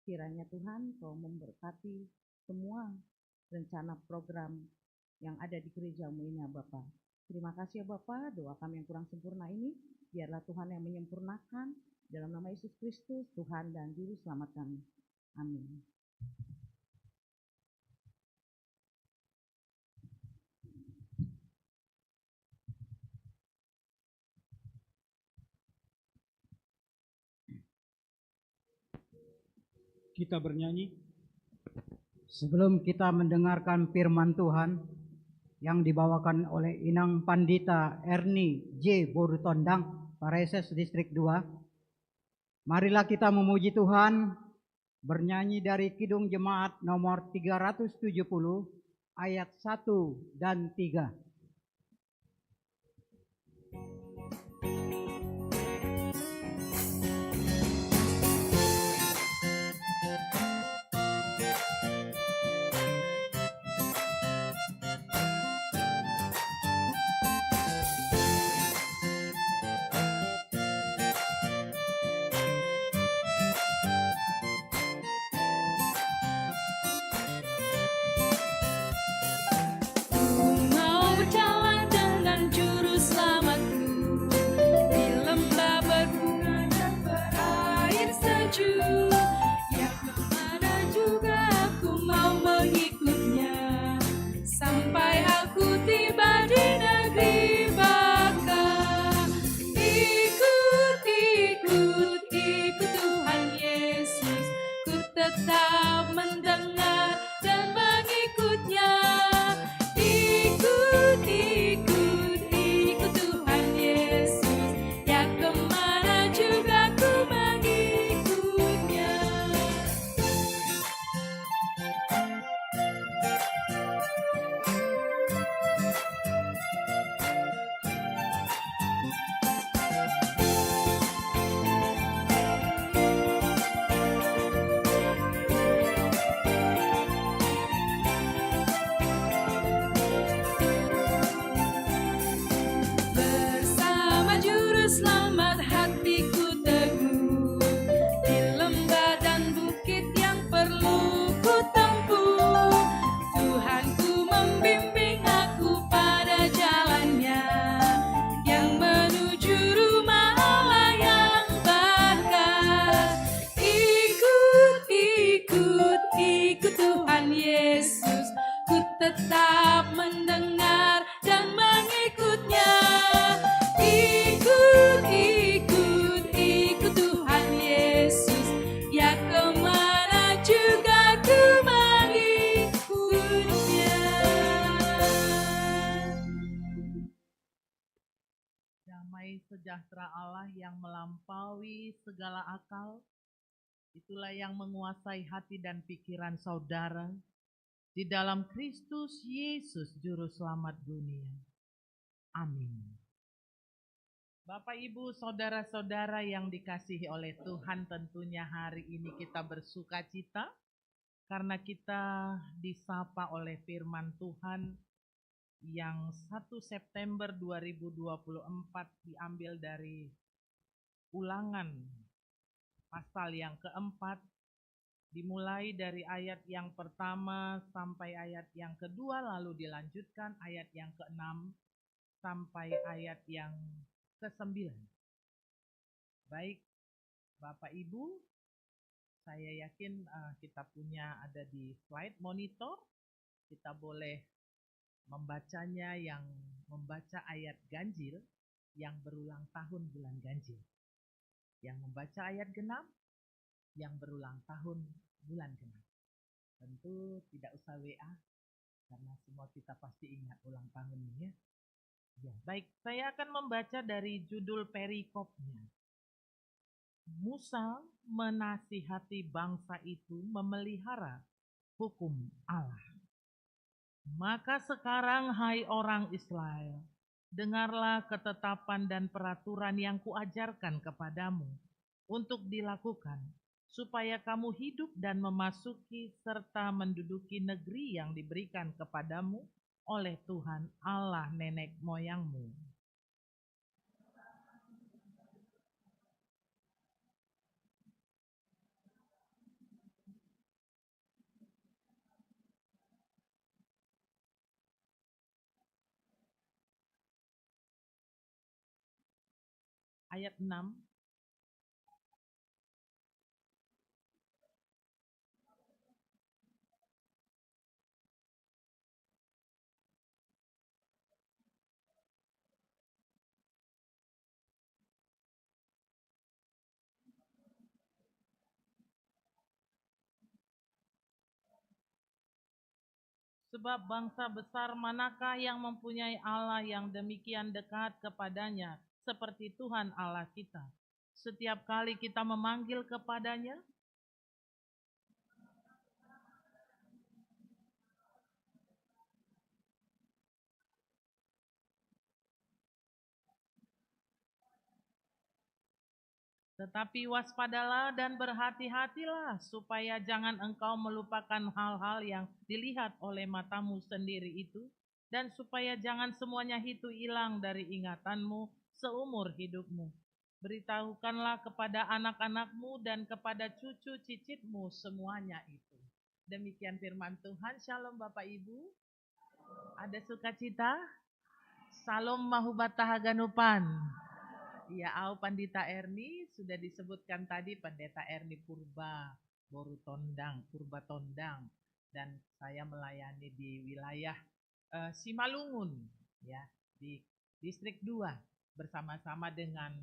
Kiranya Tuhan Kau memberkati semua rencana program yang ada di gereja-Mu ini ya Bapak. Terima kasih ya Bapak, doa kami yang kurang sempurna ini biarlah Tuhan yang menyempurnakan, dalam nama Yesus Kristus Tuhan dan Juru Selamat kami. Amin. Kita bernyanyi. Sebelum kita mendengarkan firman Tuhan yang dibawakan oleh Inang Pandita Erni J. Borutondang, Pareses Distrik 2. Marilah kita memuji Tuhan, bernyanyi dari Kidung Jemaat nomor 370 ayat 1 dan 3. Mau berjalan dengan juru selamatku di lembah berbunga dan berair sejuk. Ya kemana juga aku mau mengikutnya, sampai aku tiba di negeri baka. Ikut, ikut, ikut Tuhan Yesus, ku tetap mendengar dan mengikutnya. Ikut, ikut, ikut Tuhan Yesus, ya kemana juga ku mengikutnya. Bersama juru selamat hatiku teguh, di lembah dan bukit yang perlu ku tempuh. Tuhanku membimbing aku pada jalannya, yang menuju rumah Allah yang bakar. Ikut, ikut, ikut Tuhan Yesus, ku tetap mendengar dan mengikutnya. Ikut, ikut, ikut Tuhan Yesus, ya kemana juga ku mengikutnya. Damai sejahtera Allah yang melampaui segala akal, itulah yang menguasai hati dan pikiran saudara di dalam Kristus Yesus Juru Selamat dunia. Amin. Bapak, Ibu, saudara-saudara yang dikasihi oleh Tuhan, tentunya hari ini kita bersuka cita karena kita disapa oleh firman Tuhan yang 1 September 2024 diambil dari Ulangan pasal yang keempat, dimulai dari ayat yang pertama sampai ayat yang kedua, lalu dilanjutkan ayat yang ke-6 sampai ayat yang ke-9. Baik, Bapak Ibu, saya yakin kita punya ada di slide monitor. Kita boleh membacanya, yang membaca ayat ganjil yang berulang tahun bulan ganjil. Yang membaca ayat genap yang berulang tahun bulan genap. Tentu tidak usah WA, karena semua kita pasti ingat ulang tahunnya. Ya, baik, saya akan membaca dari judul perikopnya. Musa menasihati bangsa itu memelihara hukum Allah. Maka sekarang, hai orang Israel, dengarlah ketetapan dan peraturan yang kuajarkan kepadamu untuk dilakukan, supaya kamu hidup dan memasuki serta menduduki negeri yang diberikan kepadamu oleh Tuhan Allah nenek moyangmu. Ayat 6. Sebab bangsa besar manakah yang mempunyai Allah yang demikian dekat kepadanya seperti Tuhan Allah kita. Setiap kali kita memanggil kepadanya, tetapi waspadalah dan berhati-hatilah supaya jangan engkau melupakan hal-hal yang dilihat oleh matamu sendiri itu, dan supaya jangan semuanya itu hilang dari ingatanmu seumur hidupmu. Beritahukanlah kepada anak-anakmu dan kepada cucu cicitmu semuanya itu. Demikian firman Tuhan. Shalom Bapak Ibu. Ada sukacita? Salam Mahubata Haganupan. Ya, Au Pandita Erni sudah disebutkan tadi, Pendeta Erni Purba Tondang, dan saya melayani di wilayah Simalungun, ya, di distrik 2 bersama-sama dengan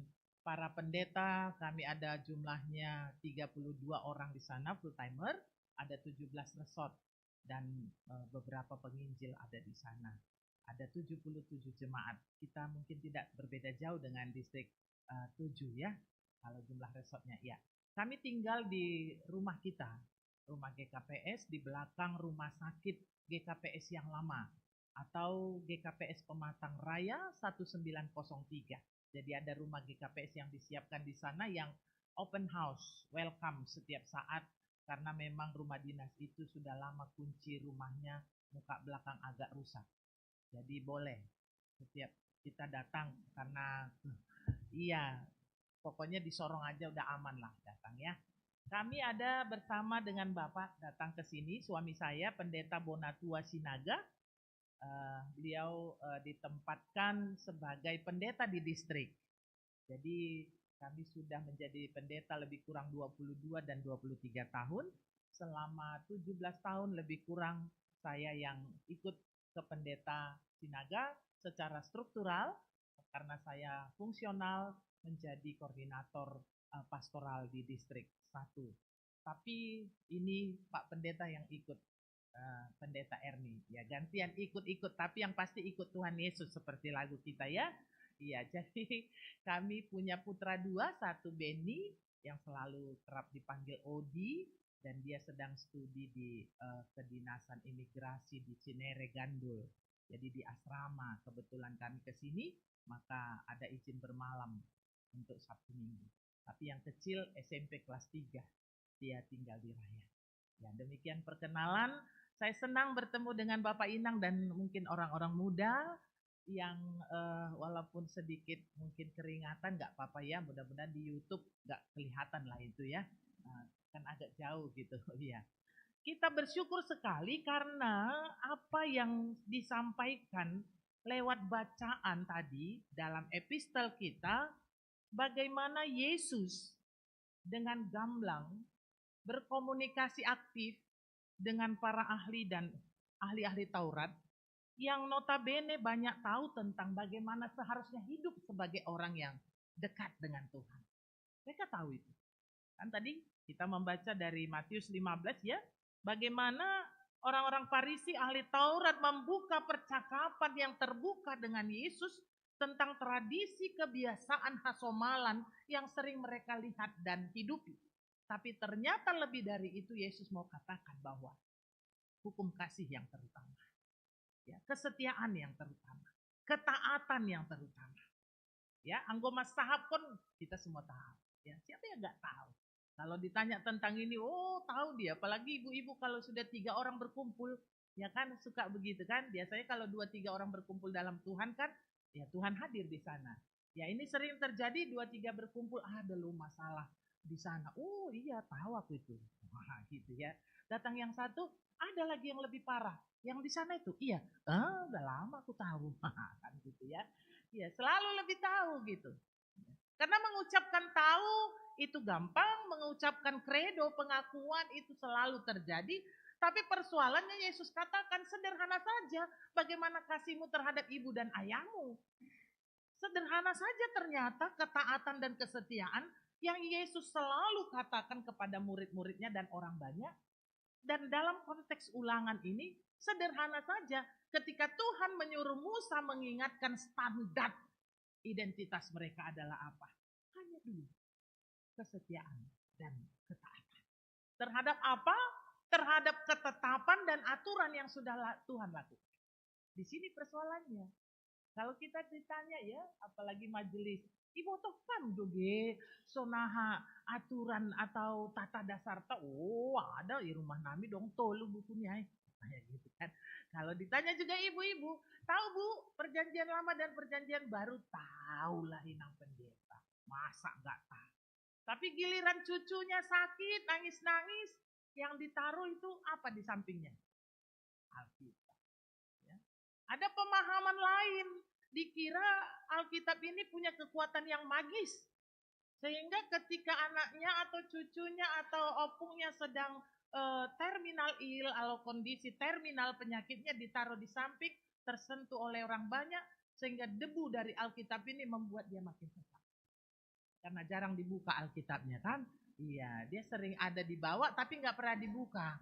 para pendeta. Kami ada jumlahnya 32 orang di sana full timer, ada 17 resort dan beberapa penginjil ada di sana. Ada 77 jemaat. Kita mungkin tidak berbeda jauh dengan distrik 7 ya, kalau jumlah resortnya ya. Kami tinggal di rumah kita, rumah GKPS di belakang rumah sakit GKPS yang lama, atau GKPS Pematang Raya 1903. Jadi ada rumah GKPS yang disiapkan di sana yang open house, welcome setiap saat, karena memang rumah dinas itu sudah lama kunci rumahnya, muka belakang agak rusak. Jadi boleh setiap kita datang, karena iya, pokoknya di Sorong aja udah aman lah datang ya. Kami ada bersama dengan Bapak datang ke sini, suami saya Pendeta Bonatua Sinaga. Beliau ditempatkan sebagai pendeta di distrik. Jadi kami sudah menjadi pendeta lebih kurang 22 dan 23 tahun. Selama 17 tahun lebih kurang saya yang ikut ke Pendeta Sinaga secara struktural, karena saya fungsional menjadi koordinator pastoral di distrik 1. Tapi ini Pak Pendeta yang ikut, Pendeta Erni. Ya, gantian ikut-ikut, tapi yang pasti ikut Tuhan Yesus seperti lagu kita ya. Iya, jadi kami punya putra 2, satu Benny yang selalu kerap dipanggil Odi, dan dia sedang studi di kedinasan imigrasi di Cinere Gandul. Jadi di asrama, kebetulan kami ke sini, maka ada izin bermalam untuk Sabtu Minggu. Tapi yang kecil SMP kelas 3, dia tinggal di Raya. Ya, demikian perkenalan. Saya senang bertemu dengan Bapak Inang dan mungkin orang-orang muda yang walaupun sedikit mungkin keringatan, nggak apa-apa ya, mudah-mudahan di YouTube nggak kelihatan lah itu ya, kan agak jauh gitu ya. Kita bersyukur sekali karena apa yang disampaikan lewat bacaan tadi dalam epistel kita, bagaimana Yesus dengan gamblang berkomunikasi aktif dengan para ahli dan ahli-ahli Taurat yang notabene banyak tahu tentang bagaimana seharusnya hidup sebagai orang yang dekat dengan Tuhan. Mereka tahu itu. Kan tadi kita membaca dari Matius 15 ya, bagaimana orang-orang Farisi ahli Taurat membuka percakapan yang terbuka dengan Yesus tentang tradisi kebiasaan hasomalan yang sering mereka lihat dan hidupi. Tapi ternyata lebih dari itu Yesus mau katakan bahwa hukum kasih yang terutama, ya, kesetiaan yang terutama, ketaatan yang terutama. Ya, anggoma sahab pun kita semua tahu. Ya, siapa yang nggak tahu? Kalau ditanya tentang ini, oh tahu dia. Apalagi ibu-ibu kalau sudah 3 orang berkumpul, ya kan suka begitu kan. Biasanya kalau 2-3 orang berkumpul dalam Tuhan kan, ya Tuhan hadir di sana. Ya ini sering terjadi 2-3 berkumpul, ada lo masalah di sana. Oh iya tahu aku itu. Wah gitu ya. Datang yang satu, ada lagi yang lebih parah. Yang di sana itu, iya. Udah lama aku tahu. Kan gitu ya. Iya selalu lebih tahu gitu. Karena mengucapkan tahu itu gampang, mengucapkan kredo, pengakuan itu selalu terjadi. Tapi persoalannya Yesus katakan sederhana saja, bagaimana kasihmu terhadap ibu dan ayahmu. Sederhana saja ternyata ketaatan dan kesetiaan yang Yesus selalu katakan kepada murid-muridnya dan orang banyak. Dan dalam konteks ulangan ini sederhana saja ketika Tuhan menyuruh Musa mengingatkan standar identitas mereka adalah apa? Hanya dua, kesetiaan dan ketaatan. Terhadap apa? Terhadap ketetapan dan aturan yang sudah Tuhan lakukan. Di sini persoalannya. Kalau kita ditanya ya, apalagi majelis, ibu toh kan doge sonaha aturan atau tata dasar ada di rumah nami dong tolu bukunya. Kayak gitu kan. Kalau ditanya juga ibu-ibu, tahu Bu, perjanjian lama dan perjanjian baru, tahu lah inang pendeta. Masa enggak tahu? Tapi giliran cucunya sakit, nangis-nangis, yang ditaruh itu apa di sampingnya? Alkitab. Ya. Ada pemahaman lain, dikira Alkitab ini punya kekuatan yang magis. Sehingga ketika anaknya atau cucunya atau opungnya sedang terminal ill atau kondisi terminal penyakitnya ditaruh di samping, tersentuh oleh orang banyak, sehingga debu dari Alkitab ini membuat dia makin sesak. Karena jarang dibuka Alkitabnya kan. Iya, dia sering ada di bawah tapi nggak pernah dibuka.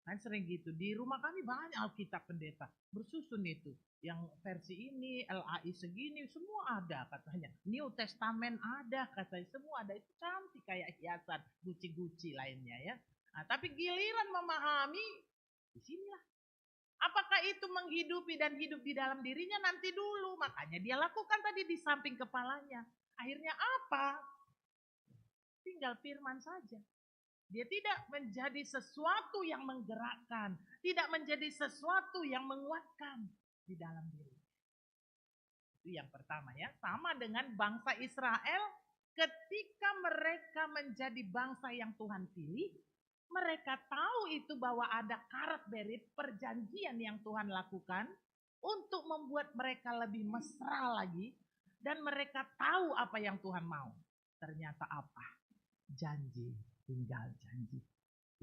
Kan sering gitu. Di rumah kami banyak Alkitab pendeta. Bersusun itu. Yang versi ini, LAI segini, semua ada katanya. New Testament ada katanya. Semua ada. Itu cantik kayak hiasan. Guci-guci lainnya ya. Nah, tapi giliran memahami, disinilah. Apakah itu menghidupi dan hidup di dalam dirinya nanti dulu. Makanya dia lakukan tadi di samping kepalanya. Akhirnya apa? Tinggal firman saja. Dia tidak menjadi sesuatu yang menggerakkan. Tidak menjadi sesuatu yang menguatkan di dalam diri. Itu yang pertama ya. Sama dengan bangsa Israel ketika mereka menjadi bangsa yang Tuhan pilih. Mereka tahu itu bahwa ada karat berit perjanjian yang Tuhan lakukan. Untuk membuat mereka lebih mesra lagi. Dan mereka tahu apa yang Tuhan mau. Ternyata apa? Janji. Tinggal janji.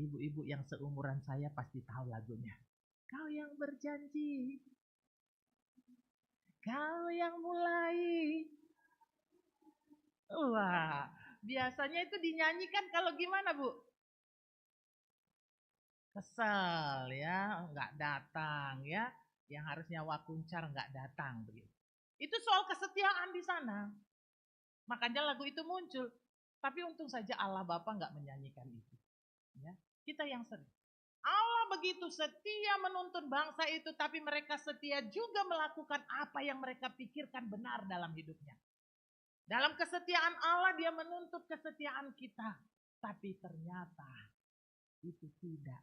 Ibu-ibu yang seumuran saya pasti tahu lagunya. Kau yang berjanji. Kau yang mulai. Wah, biasanya itu dinyanyikan kalau gimana Bu? Kesel ya, nggak datang ya. Yang harusnya wakuncar nggak datang begitu. Itu soal kesetiaan di sana. Makanya lagu itu muncul. Tapi untung saja Allah Bapa nggak menyanyikan itu. Ya, kita yang sering. Allah begitu setia menuntun bangsa itu, tapi mereka setia juga melakukan apa yang mereka pikirkan benar dalam hidupnya. Dalam kesetiaan Allah dia menuntut kesetiaan kita, tapi ternyata itu tidak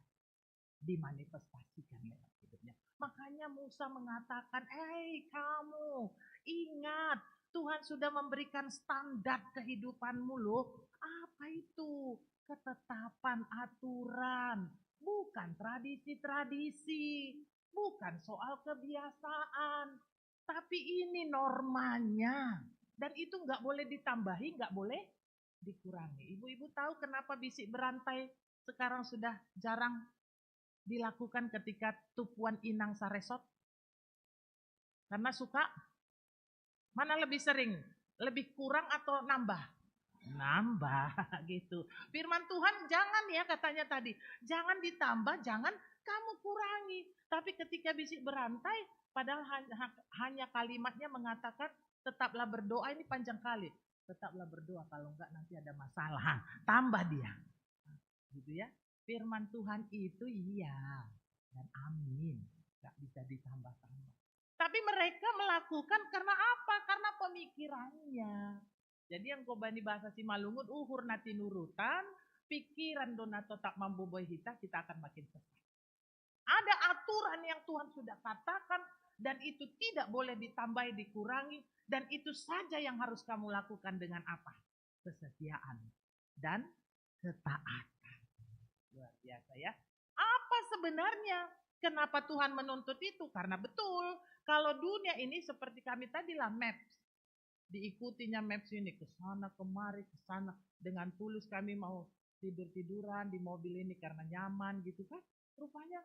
dimanifestasikan dalam hidupnya. Makanya Musa mengatakan, "Hei kamu, ingat Tuhan sudah memberikan standar kehidupanmu loh. Apa itu? Ketetapan aturan. Bukan tradisi-tradisi. Bukan soal kebiasaan. Tapi ini normanya. Dan itu nggak boleh ditambahi, nggak boleh dikurangi. Ibu-ibu tahu kenapa bisik berantai sekarang sudah jarang dilakukan ketika tupuan inang saresot? Karena suka. Mana lebih sering? Lebih kurang atau nambah? Nambah gitu. Firman Tuhan jangan ya katanya tadi. Jangan ditambah, jangan kamu kurangi. Tapi ketika bisik berantai, padahal hanya kalimatnya mengatakan tetaplah berdoa, ini panjang kali. Tetaplah berdoa, kalau enggak nanti ada masalah. Tambah dia. Gitu ya. Firman Tuhan itu iya dan amin. Enggak bisa ditambah-tambah. Tapi mereka melakukan karena apa? Karena pemikirannya. Jadi yang kobani bahasa Simalungun, uhur nati nurutan, pikiran donato tak mampu boy kita akan makin sesat. Ada aturan yang Tuhan sudah katakan, dan itu tidak boleh ditambahi, dikurangi, dan itu saja yang harus kamu lakukan dengan apa? Kesetiaan dan ketaatan. Luar biasa ya. Apa sebenarnya? Kenapa Tuhan menuntut itu? Karena betul, kalau dunia ini seperti kami tadi lah maps. Diikutinya maps ini, ke sana kemari, ke sana. Dengan tulus kami mau tidur-tiduran di mobil ini karena nyaman gitu kan. Rupanya,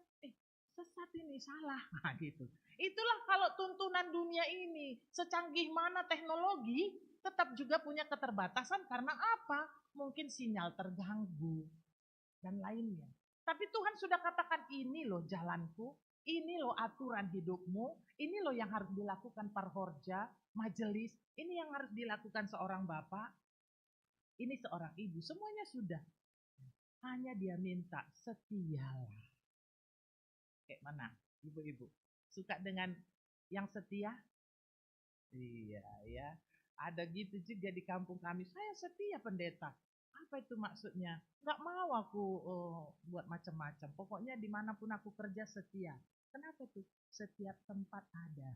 sesat ini, salah. Nah, gitu. Itulah kalau tuntunan dunia ini, secanggih mana teknologi, tetap juga punya keterbatasan karena apa? Mungkin sinyal terganggu dan lainnya. Tapi Tuhan sudah katakan ini loh jalanku, Ini loh aturan hidupmu, ini loh yang harus dilakukan parhorja, majelis, ini yang harus dilakukan seorang bapak, ini seorang ibu, semuanya sudah. Hanya dia minta setialah. Kayak mana ibu-ibu? Suka dengan yang setia? Iya ya. Ada gitu juga di kampung kami. Saya setia pendeta. Apa itu maksudnya? Nggak mau aku buat macam-macam. Pokoknya dimanapun aku kerja setia. Kenapa tuh? Setiap tempat ada.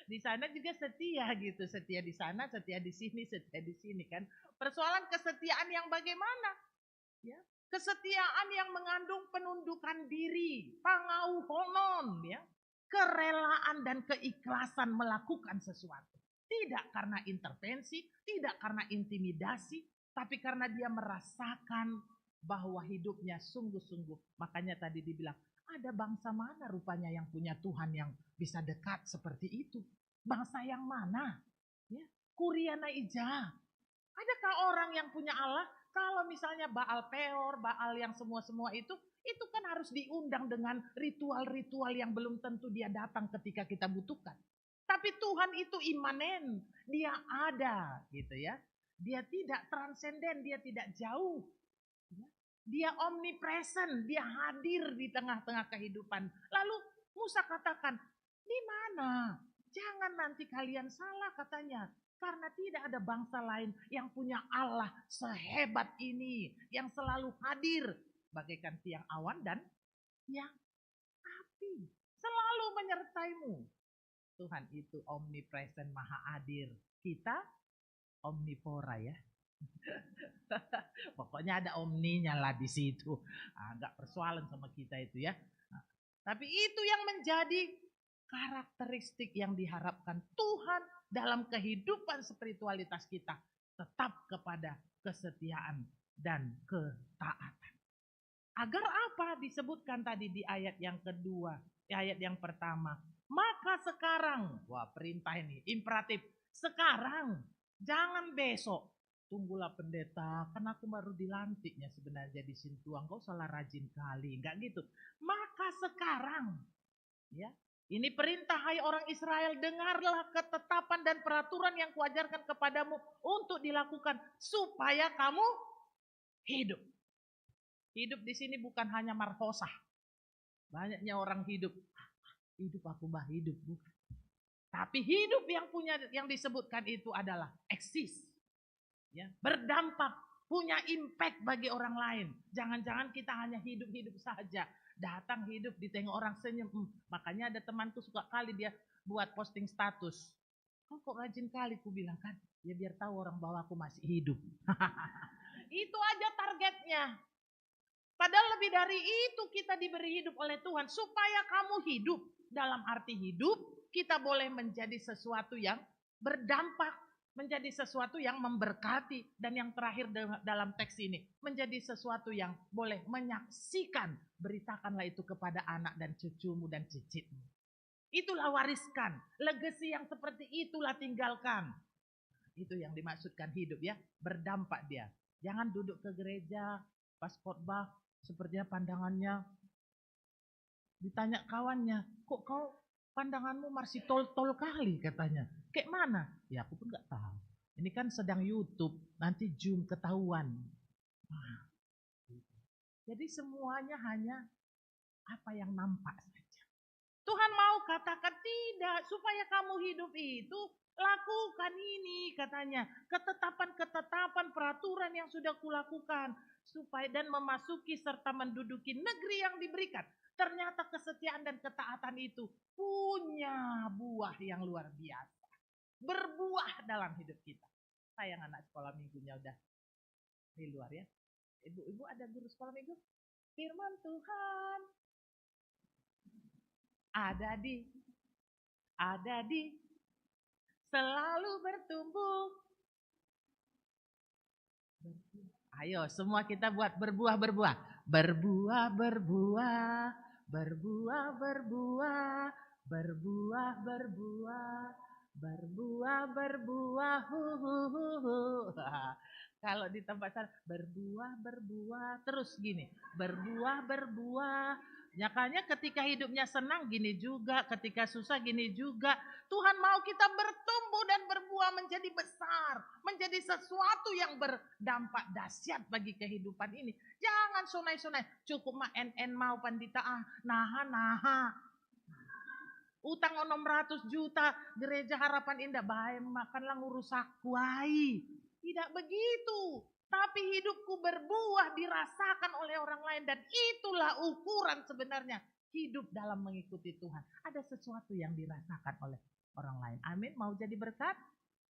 Di sana juga setia gitu. Setia di sana, setia di sini kan. Persoalan kesetiaan yang bagaimana? Ya. Kesetiaan yang mengandung penundukan diri, pangauhonon, ya. Kerelaan dan keikhlasan melakukan sesuatu. Tidak karena intervensi, tidak karena intimidasi, tapi karena dia merasakan bahwa hidupnya sungguh-sungguh. Makanya tadi dibilang, ada bangsa mana rupanya yang punya Tuhan yang bisa dekat seperti itu? Bangsa yang mana? Ya, Kuriana Ija. Adakah orang yang punya Allah? Kalau misalnya Baal Peor, Baal yang semua-semua itu kan harus diundang dengan ritual-ritual yang belum tentu dia datang ketika kita butuhkan. Tapi Tuhan itu imanen, dia ada gitu ya. Dia tidak transenden, dia tidak jauh. Dia omnipresent, dia hadir di tengah-tengah kehidupan. Lalu Musa katakan, di mana? Jangan nanti kalian salah katanya. Karena tidak ada bangsa lain yang punya Allah sehebat ini. Yang selalu hadir. Bagaikan tiang awan dan tiang api. Selalu menyertaimu. Tuhan itu omnipresent, maha hadir. Kita omnivora ya. Pokoknya ada omninya lah di situ. Enggak persoalan sama kita itu ya. Tapi itu yang menjadi karakteristik yang diharapkan Tuhan dalam kehidupan spiritualitas kita. Tetap kepada kesetiaan dan ketaatan. Agar apa disebutkan tadi di ayat yang kedua, ayat yang pertama. Maka sekarang, wah perintah ini, imperatif. Sekarang, jangan besok. Tunggulah pendeta, kan aku baru dilantiknya sebenarnya di Sintuang. Kau salah rajin kali, enggak gitu. Maka sekarang, ya, ini perintah hai orang Israel, dengarlah ketetapan dan peraturan yang kuajarkan kepadamu untuk dilakukan supaya kamu hidup. Hidup di sini bukan hanya marhosah. Banyaknya orang hidup aku bah hidup bukan. Tapi hidup yang disebutkan itu adalah eksis. Ya, berdampak, punya impact bagi orang lain. Jangan-jangan kita hanya hidup-hidup saja. Datang hidup, ditengok orang senyum. Makanya ada temanku suka kali dia buat posting status. Kok rajin kali ku bilang kan. Ya biar tahu orang bahwa aku masih hidup. Itu aja targetnya. Padahal lebih dari itu kita diberi hidup oleh Tuhan. Supaya kamu hidup. Dalam arti hidup, kita boleh menjadi sesuatu yang berdampak. Menjadi sesuatu yang memberkati. Dan yang terakhir dalam teks ini. Menjadi sesuatu yang boleh menyaksikan. Beritakanlah itu kepada anak dan cucumu dan cicitmu. Itulah wariskan. Legacy yang seperti itulah tinggalkan. Itu yang dimaksudkan hidup ya. Berdampak dia. Jangan duduk ke gereja. Pas khotbah. Sepertinya pandangannya. Ditanya kawannya. Kok kau pandanganmu masih tol-tol kali katanya. Kayak mana? Ya aku pun gak tahu. Ini kan sedang YouTube. Nanti Zoom ketahuan. Jadi semuanya hanya apa yang nampak saja. Tuhan mau katakan tidak. Supaya kamu hidup itu. Lakukan ini katanya. Ketetapan-ketetapan peraturan yang sudah kulakukan. Supaya dan memasuki serta menduduki negeri yang diberikan. Ternyata kesetiaan dan ketaatan itu punya buah yang luar biasa. Berbuah dalam hidup kita. Sayang anak sekolah minggunya udah di luar ya. Ibu-ibu ada guru sekolah minggu? Firman Tuhan. Ada di. Selalu bertumbuh. Ayo semua kita buat berbuah-berbuah. Berbuah-berbuah. Berbuah-berbuah. Berbuah-berbuah. Berbuah-berbuah. Kalau di tempat sana berbuah, terus gini, berbuah. Makanya ketika hidupnya senang gini juga, ketika susah gini juga. Tuhan mau kita bertumbuh dan berbuah menjadi besar, menjadi sesuatu yang berdampak dahsyat bagi kehidupan ini. Jangan sunai-sunai, cukup mah en mau pandita naha. Utang 600 juta, gereja Harapan Indah, baik makanlah ngurus akuai. Tidak begitu. Tapi hidupku berbuah dirasakan oleh orang lain. Dan itulah ukuran sebenarnya hidup dalam mengikuti Tuhan. Ada sesuatu yang dirasakan oleh orang lain. Amin. Mau jadi berkat?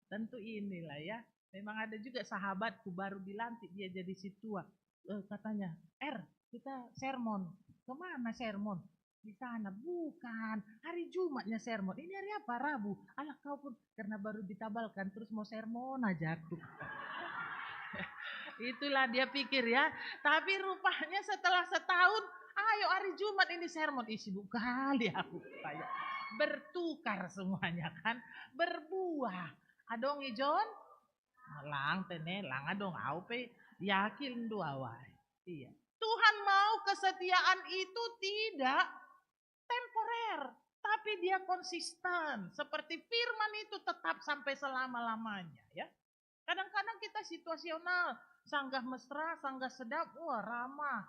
Tentu inilah ya. Memang ada juga sahabatku baru dilantik. Dia jadi si tua. Katanya, kita sermon. Kemana sermon? Di sana. Bukan. Hari Jumatnya sermon. Ini hari apa? Rabu. Alah kau pun. Karena baru ditabalkan. Terus mau sermon aja aku. Itulah dia pikir ya. Tapi rupanya setelah setahun, ayo hari Jumat ini sermon. Sibuk kali aku kayak bertukar semuanya kan. Berbuah. Adong ijon. Lang adong aupe. Yakin dua wai. Iya. Tuhan mau kesetiaan itu tidak temporer. Tapi dia konsisten. Seperti firman itu tetap sampai selama-lamanya ya. Kadang-kadang kita situasional, sanggah mesra, sanggah sedap, wah ramah.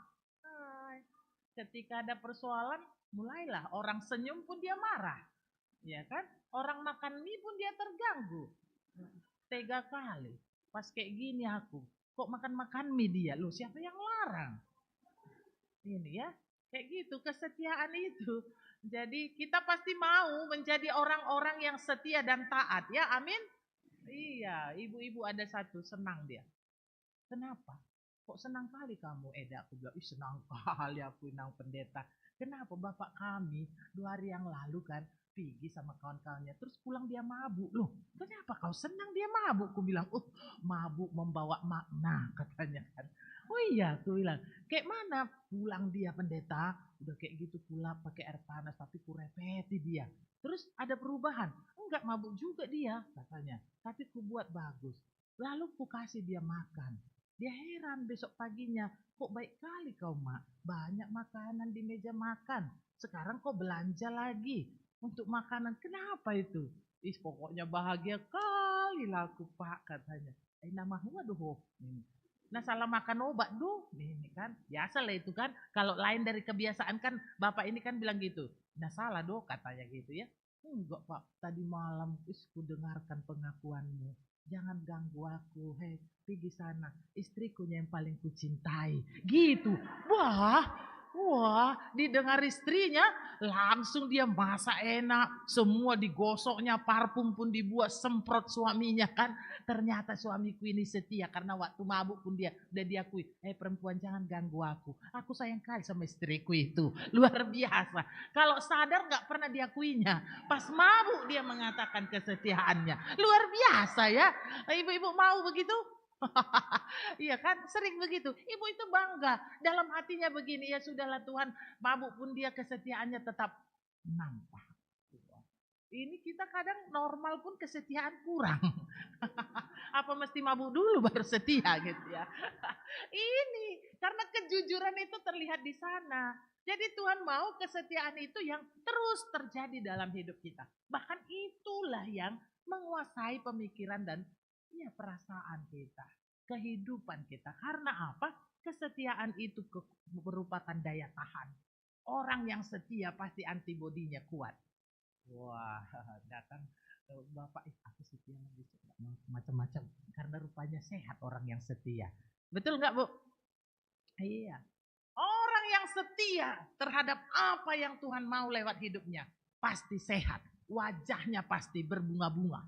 Ketika ada persoalan, mulailah orang senyum pun dia marah. Ya kan? Orang makan mie pun dia terganggu. Tega kali. Pas kayak gini aku, kok makan mie dia? Loh siapa yang larang? Ini ya, kayak gitu kesetiaan itu. Jadi kita pasti mau menjadi orang-orang yang setia dan taat ya, amin. Iya, ibu-ibu ada satu, senang dia. Kenapa? Kok senang kali kamu, Eda? Aku bilang, senang kali aku inang pendeta. Kenapa? Bapak kami 2 hari yang lalu kan pergi sama kawan-kawannya. Terus pulang dia mabuk. Loh, kenapa kau senang dia mabuk? Aku bilang, mabuk membawa makna katanya kan. Oh iya, aku bilang, kayak mana pulang dia pendeta? Udah kayak gitu pula pakai air panas, tapi kurepeti dia. Terus ada perubahan. Enggak mabuk juga dia katanya. Tapi ku buat bagus. Lalu ku kasih dia makan. Dia heran besok paginya. Kok baik kali kau mak. Banyak makanan di meja makan. Sekarang kau belanja lagi. Untuk makanan. Kenapa itu? Pokoknya bahagia kali lah aku pak katanya. Nama waduh. Nah salah makan obat duh. Ini kan. Biasa lah itu kan. Kalau lain dari kebiasaan kan. Bapak ini kan bilang gitu. Nah salah doh katanya gitu ya. Enggak pak, tadi malam ku dengarkan pengakuanmu. Jangan ganggu aku, hei pergi sana. Istriku yang paling kucintai. Gitu, wah didengar istrinya langsung dia masak enak. Semua digosoknya, parfum pun dibuat, semprot suaminya kan. Ternyata suamiku ini setia karena waktu mabuk pun dia udah diakui. Perempuan jangan ganggu aku. Aku sayang kali sama istriku itu. Luar biasa. Kalau sadar gak pernah diakuinya. Pas mabuk dia mengatakan kesetiaannya. Luar biasa ya. Ibu-ibu mau begitu? Iya kan sering begitu. Ibu itu bangga. Dalam hatinya begini ya sudahlah Tuhan. Mabuk pun dia kesetiaannya tetap nampak. Ini kita kadang normal pun kesetiaan kurang. Apa mesti mabuk dulu baru setia gitu ya. Ini karena kejujuran itu terlihat di sana. Jadi Tuhan mau kesetiaan itu yang terus terjadi dalam hidup kita. Bahkan itulah yang menguasai pemikiran dan ya perasaan kita. Kehidupan kita. Karena apa? Kesetiaan itu merupakan daya tahan. Orang yang setia pasti antibodinya kuat. Wah, datang Bapak, aku setia lagi macam-macam karena rupanya sehat orang yang setia. Betul nggak Bu? Iya. Orang yang setia terhadap apa yang Tuhan mau lewat hidupnya pasti sehat. Wajahnya pasti berbunga-bunga.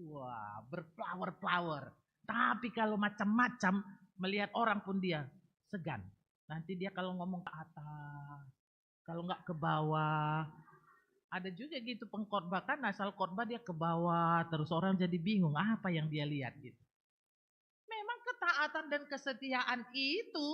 Wah, berflower-flower. Tapi kalau macam-macam melihat orang pun dia segan. Nanti dia kalau ngomong ke atas, kalau nggak ke bawah. Ada juga gitu pengkhotbah kan asal khotbah dia ke bawah terus orang jadi bingung apa yang dia lihat gitu. Memang ketaatan dan kesetiaan itu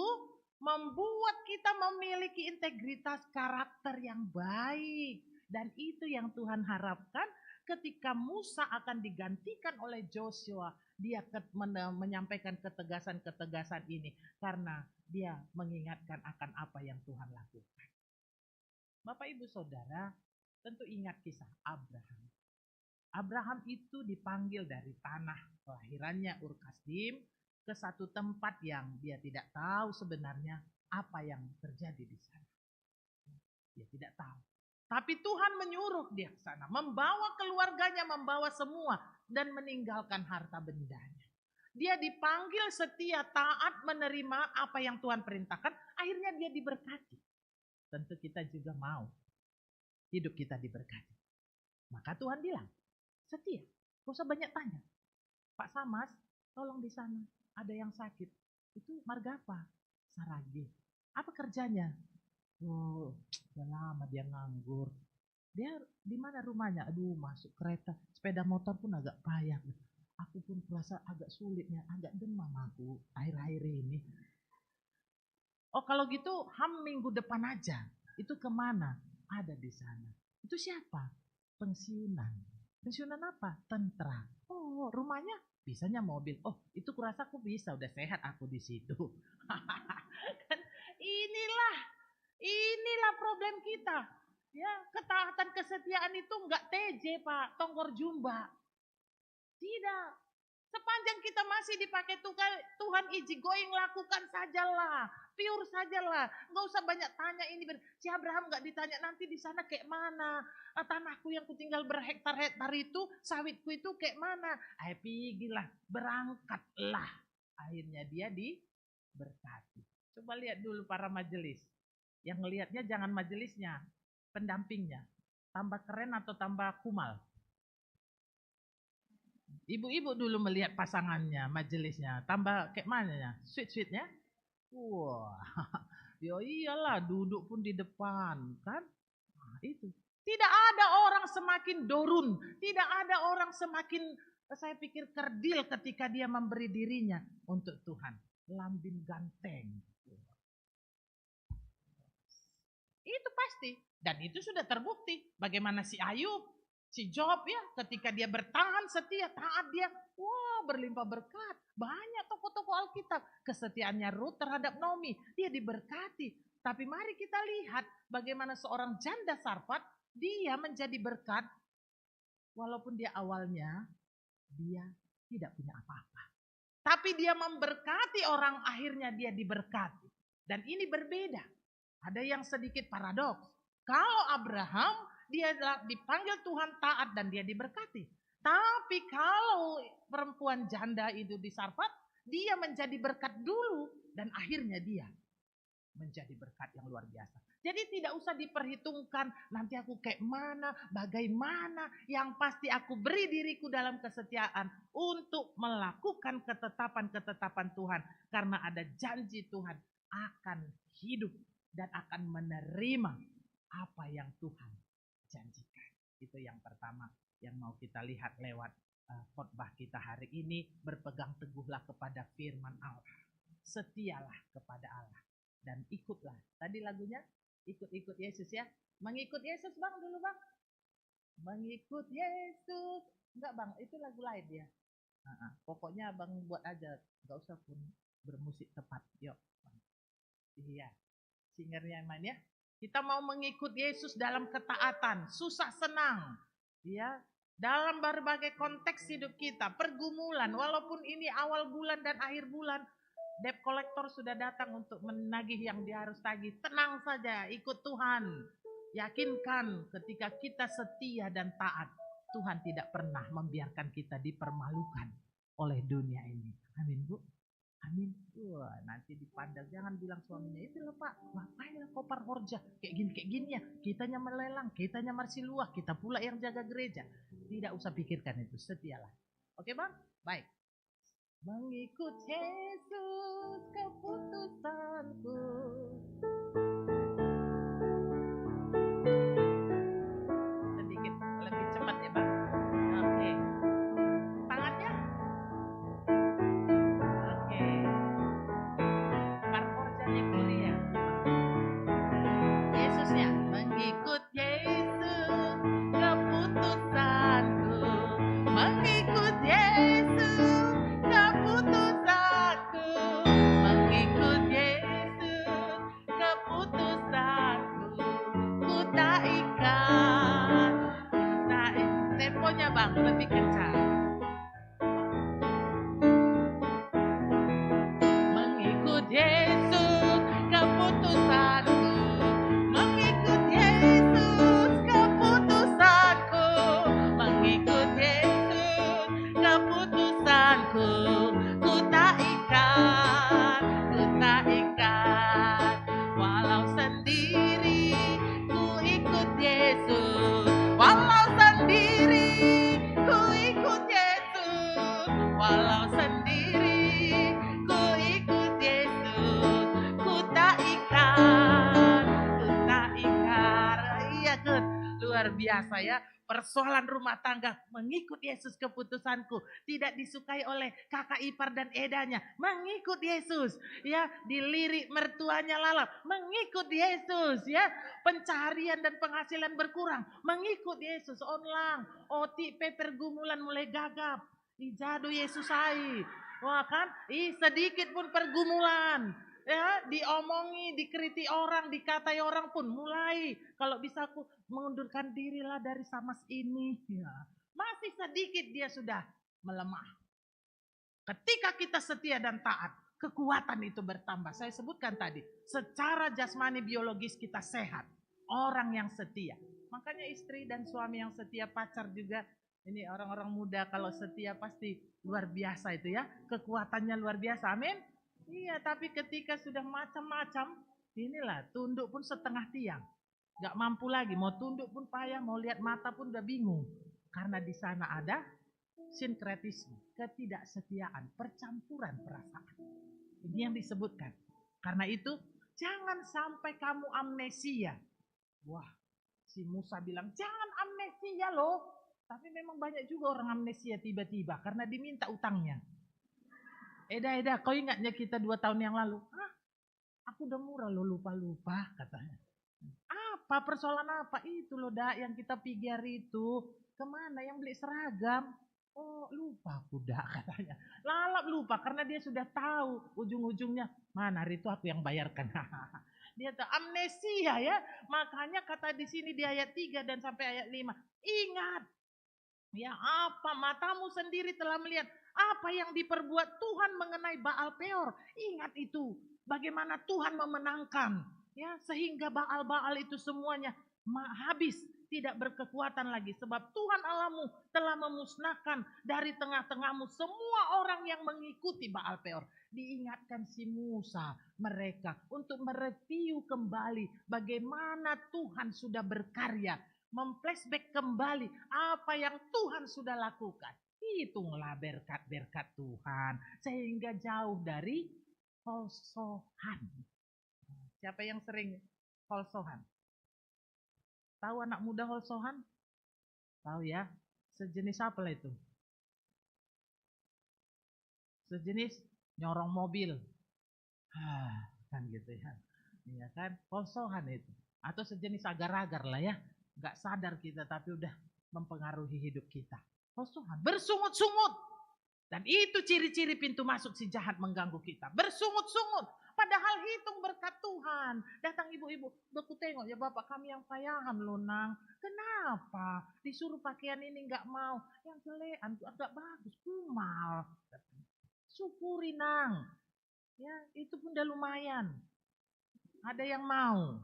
membuat kita memiliki integritas karakter yang baik dan itu yang Tuhan harapkan ketika Musa akan digantikan oleh Joshua, dia menyampaikan ketegasan-ketegasan ini karena dia mengingatkan akan apa yang Tuhan lakukan. Bapak Ibu Saudara, tentu ingat kisah Abraham. Abraham itu dipanggil dari tanah kelahirannya Ur Kasdim ke satu tempat yang dia tidak tahu sebenarnya apa yang terjadi di sana. Dia tidak tahu. Tapi Tuhan menyuruh dia ke sana, membawa keluarganya, membawa semua, dan meninggalkan harta bendanya. Dia dipanggil setia, taat, menerima apa yang Tuhan perintahkan, akhirnya dia diberkati. Tentu kita juga mau hidup kita diberkati. Maka Tuhan bilang, setia, gak usah banyak tanya. Pak Samas, tolong di sana, ada yang sakit. Itu marga apa? Saragi. Apa kerjanya? Oh, udah lama dia nganggur. Dia di mana rumahnya? Aduh, masuk kereta. Sepeda motor pun agak payah. Aku pun merasa agak sulitnya, agak demam aku akhir-akhir ini. Oh, kalau gitu minggu depan aja. Itu kemana? Ada di sana. Itu siapa? Pensiunan. Pensiunan apa? Tentara. Oh, rumahnya? Bisanya mobil. Oh, itu kurasa aku bisa, udah sehat aku di situ. Kan inilah problem kita. Ya, ketaatan kesetiaan itu enggak TJ, Pak, tonggor jumba. Tidak. Sepanjang kita masih dipakai Tuhan easy going, lakukan sajalah. Pure sajalah. Enggak usah banyak tanya ini. Si Abraham enggak ditanya nanti di sana kayak mana. Tanahku yang kutinggal berhektar-hektar itu, sawitku itu kayak mana. Ayo pergilah, berangkatlah. Akhirnya dia diberkati. Coba lihat dulu para majelis. Yang ngelihatnya jangan majelisnya, pendampingnya. Tambah keren atau tambah kumal? Ibu-ibu dulu melihat pasangannya, majelisnya. Tambah kayak mana ya? Sweet-sweetnya? Wah, ya iyalah duduk pun di depan. Kan? Nah, itu. Tidak ada orang semakin dorun. Tidak ada orang semakin, saya pikir, kerdil ketika dia memberi dirinya untuk Tuhan. Lambin ganteng. Itu pasti. Dan itu sudah terbukti. Bagaimana si Ayub, si Job ya, ketika dia bertahan setia, taat dia, wah berlimpah berkat. Banyak tokoh-tokoh Alkitab. Kesetiaannya Ruth terhadap Naomi, dia diberkati. Tapi mari kita lihat bagaimana seorang janda Sarfat, dia menjadi berkat. Walaupun dia awalnya, dia tidak punya apa-apa. Tapi dia memberkati orang, akhirnya dia diberkati. Dan ini berbeda. Ada yang sedikit paradoks. Kalau Abraham, dia dipanggil Tuhan taat dan dia diberkati. Tapi kalau perempuan janda itu di Sarfat, dia menjadi berkat dulu dan akhirnya dia menjadi berkat yang luar biasa. Jadi tidak usah diperhitungkan nanti aku kayak mana, bagaimana. Yang pasti aku beri diriku dalam kesetiaan untuk melakukan ketetapan-ketetapan Tuhan. Karena ada janji Tuhan akan hidup dan akan menerima apa yang Tuhan janjikan. Itu yang pertama yang mau kita lihat lewat khotbah kita hari ini. Berpegang teguhlah kepada firman Allah. Setialah kepada Allah. Dan ikutlah. Tadi lagunya ikut-ikut Yesus ya. Mengikut Yesus bang dulu bang. Mengikut Yesus. Enggak bang, itu lagu lain ya. Pokoknya abang buat aja. Gak usah pun bermusik tepat. Yuk. Iya. Singernya main ya. Kita mau mengikut Yesus dalam ketaatan, susah senang, ya. Dalam berbagai konteks hidup kita, pergumulan, walaupun ini awal bulan dan akhir bulan, debt collector sudah datang untuk menagih yang dia harus tagih. Tenang saja, ikut Tuhan. Yakinkan ketika kita setia dan taat, Tuhan tidak pernah membiarkan kita dipermalukan oleh dunia ini. Amin Bu. Amin. Wah, nanti dipandang. Jangan bilang suaminya, itu loh Pak, ngapain kopar horja. Kayak gini ya. Kitanya melelang, kitanya marsiluah, kita pula yang jaga gereja. Tidak usah pikirkan itu, setialah. Oke bang? Baik. Mengikut Yesus keputusanku. Sedikit lebih cepat ya bang. Oke. Tangannya. Oke. Parporjanya kuliah. Yesus ya. Mengikut Yesus keputusanku. Bang, lebih kencang. Mengikut Yesus keputusanku, mengikut Yesus keputusanku, mengikut Yesus keputusanku. Ku tak ikat, walau sendiri ku ikut Yesus, walau sendiri ku ikut Yesus, walau sendiri ku ikut Yesus. Ku tak ikat, iya Gun, luar biasa ya. Persoalan rumah tangga, mengikut Yesus keputusanku, tidak disukai oleh kakak ipar dan edanya, mengikut Yesus. Ya, dilirik mertuanya lalap, mengikut Yesus. Ya, pencarian dan penghasilan berkurang, mengikut Yesus. Onlang, OTP pergumulan mulai gagap, ijadu Yesus ai. Wah kan, sedikit pun pergumulan. Ya, diomongi, dikritik orang, dikatai orang pun mulai. Kalau bisa aku mengundurkan dirilah dari Samas ini. Ya, masih sedikit dia sudah melemah. Ketika kita setia dan taat, kekuatan itu bertambah. Saya sebutkan tadi, secara jasmani biologis kita sehat. Orang yang setia. Makanya istri dan suami yang setia, pacar juga. Ini orang-orang muda kalau setia pasti luar biasa itu ya. Kekuatannya luar biasa, amin. Iya, tapi ketika sudah macam-macam, inilah tunduk pun setengah tiang. Gak mampu lagi, mau tunduk pun payah, mau lihat mata pun udah bingung. Karena di sana ada sinkretisme, ketidaksetiaan, percampuran perasaan. Ini yang disebutkan. Karena itu, jangan sampai kamu amnesia. Wah, si Musa bilang, jangan amnesia loh. Tapi memang banyak juga orang amnesia tiba-tiba, karena diminta utangnya. Eda, kau ingatnya kita 2 tahun yang lalu? Hah? Aku udah murah lo, lupa-lupa katanya. Apa persoalan apa? Itu loh dak yang kita pikir itu. Kemana yang beli seragam? Oh lupa aku dak katanya. Lalap lupa karena dia sudah tahu ujung-ujungnya. Mana hari itu aku yang bayarkan. Dia tahu amnesia ya. Makanya kata di sini di ayat 3 dan sampai ayat 5. Ingat. Ya apa matamu sendiri telah melihat apa yang diperbuat Tuhan mengenai Baal Peor. Ingat itu. Bagaimana Tuhan memenangkan. Ya, sehingga Baal-Baal itu semuanya habis. Tidak berkekuatan lagi. Sebab Tuhan Allahmu telah memusnahkan dari tengah-tengahmu semua orang yang mengikuti Baal Peor. Diingatkan si Musa mereka untuk mereview kembali bagaimana Tuhan sudah berkarya. Memflashback kembali apa yang Tuhan sudah lakukan. Hitunglah berkat-berkat Tuhan. Sehingga jauh dari holsohan. Siapa yang sering holsohan? Tahu anak muda holsohan? Tahu ya? Sejenis apa lah itu? Sejenis nyorong mobil. Kan gitu ya. Iya kan? Holsohan itu. Atau sejenis agar-agar lah ya. Gak sadar kita tapi udah mempengaruhi hidup kita. Holsohan. Bersungut-sungut. Dan itu ciri-ciri pintu masuk si jahat mengganggu kita. Bersungut-sungut. Padahal hitung berkat Tuhan. Datang ibu-ibu. Aku tengok ya bapak kami yang payahan loh nang. Kenapa? Disuruh pakaian ini gak mau. Yang jelekan tuh agak bagus. Kumal. Syukuri nang. Ya itu pun udah lumayan. Ada yang mau.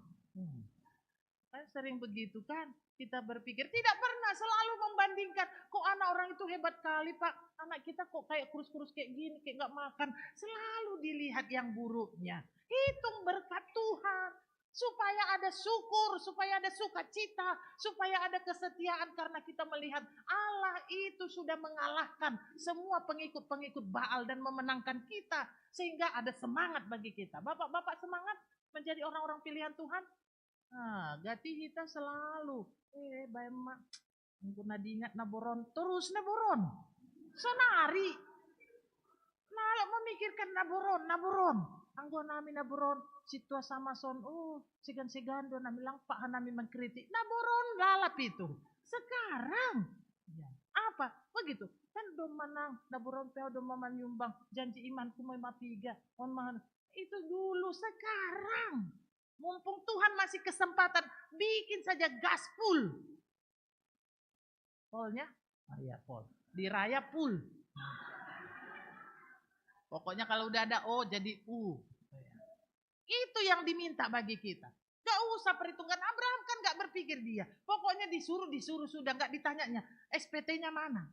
Kan sering begitu kan. Kita berpikir tidak pernah selalu membandingkan. Kok anak orang itu hebat kali pak. Anak kita kok kayak kurus-kurus kayak gini. Kayak gak makan. Selalu dilihat yang buruknya. Hitung berkat Tuhan. Supaya ada syukur. Supaya ada sukacita. Supaya ada kesetiaan. Karena kita melihat Allah itu sudah mengalahkan semua pengikut-pengikut Baal. Dan memenangkan kita. Sehingga ada semangat bagi kita. Bapak-bapak semangat menjadi orang-orang pilihan Tuhan. Gati kita selalu bae mak engko nadingat naboron terus naboron sonari nalo memikirkan naboron anggo nami naboron situa sama son segan-segan do nami langpak nami mengkritik naboron lalap itu sekarang ya, apa begitu kan do manang naboron peo do maman nyumbang janji imanku memapiga on man itu dulu sekarang mumpung Tuhan masih kesempatan, bikin saja gaspol. Polnya Raya pol. Di raya pul. Pokoknya kalau udah ada O jadi U. Itu yang diminta bagi kita. Gak usah perhitungan. Abraham kan gak berpikir dia. Pokoknya disuruh sudah. Gak ditanyanya SPT-nya mana.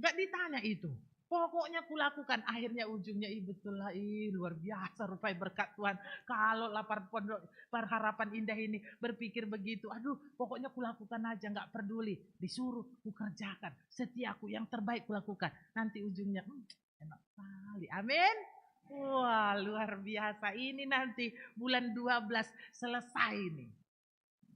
Gak ditanya itu. Pokoknya kulakukan. Akhirnya ujungnya betul lah. Luar biasa rupanya berkat Tuhan. Kalau lapar pondok Harapan Indah ini berpikir begitu. Aduh pokoknya kulakukan aja. Gak peduli. Disuruh kukerjakan. Setiaku yang terbaik kulakukan. Nanti ujungnya enak sekali. Amin. Wah luar biasa. Ini nanti bulan 12 selesai nih.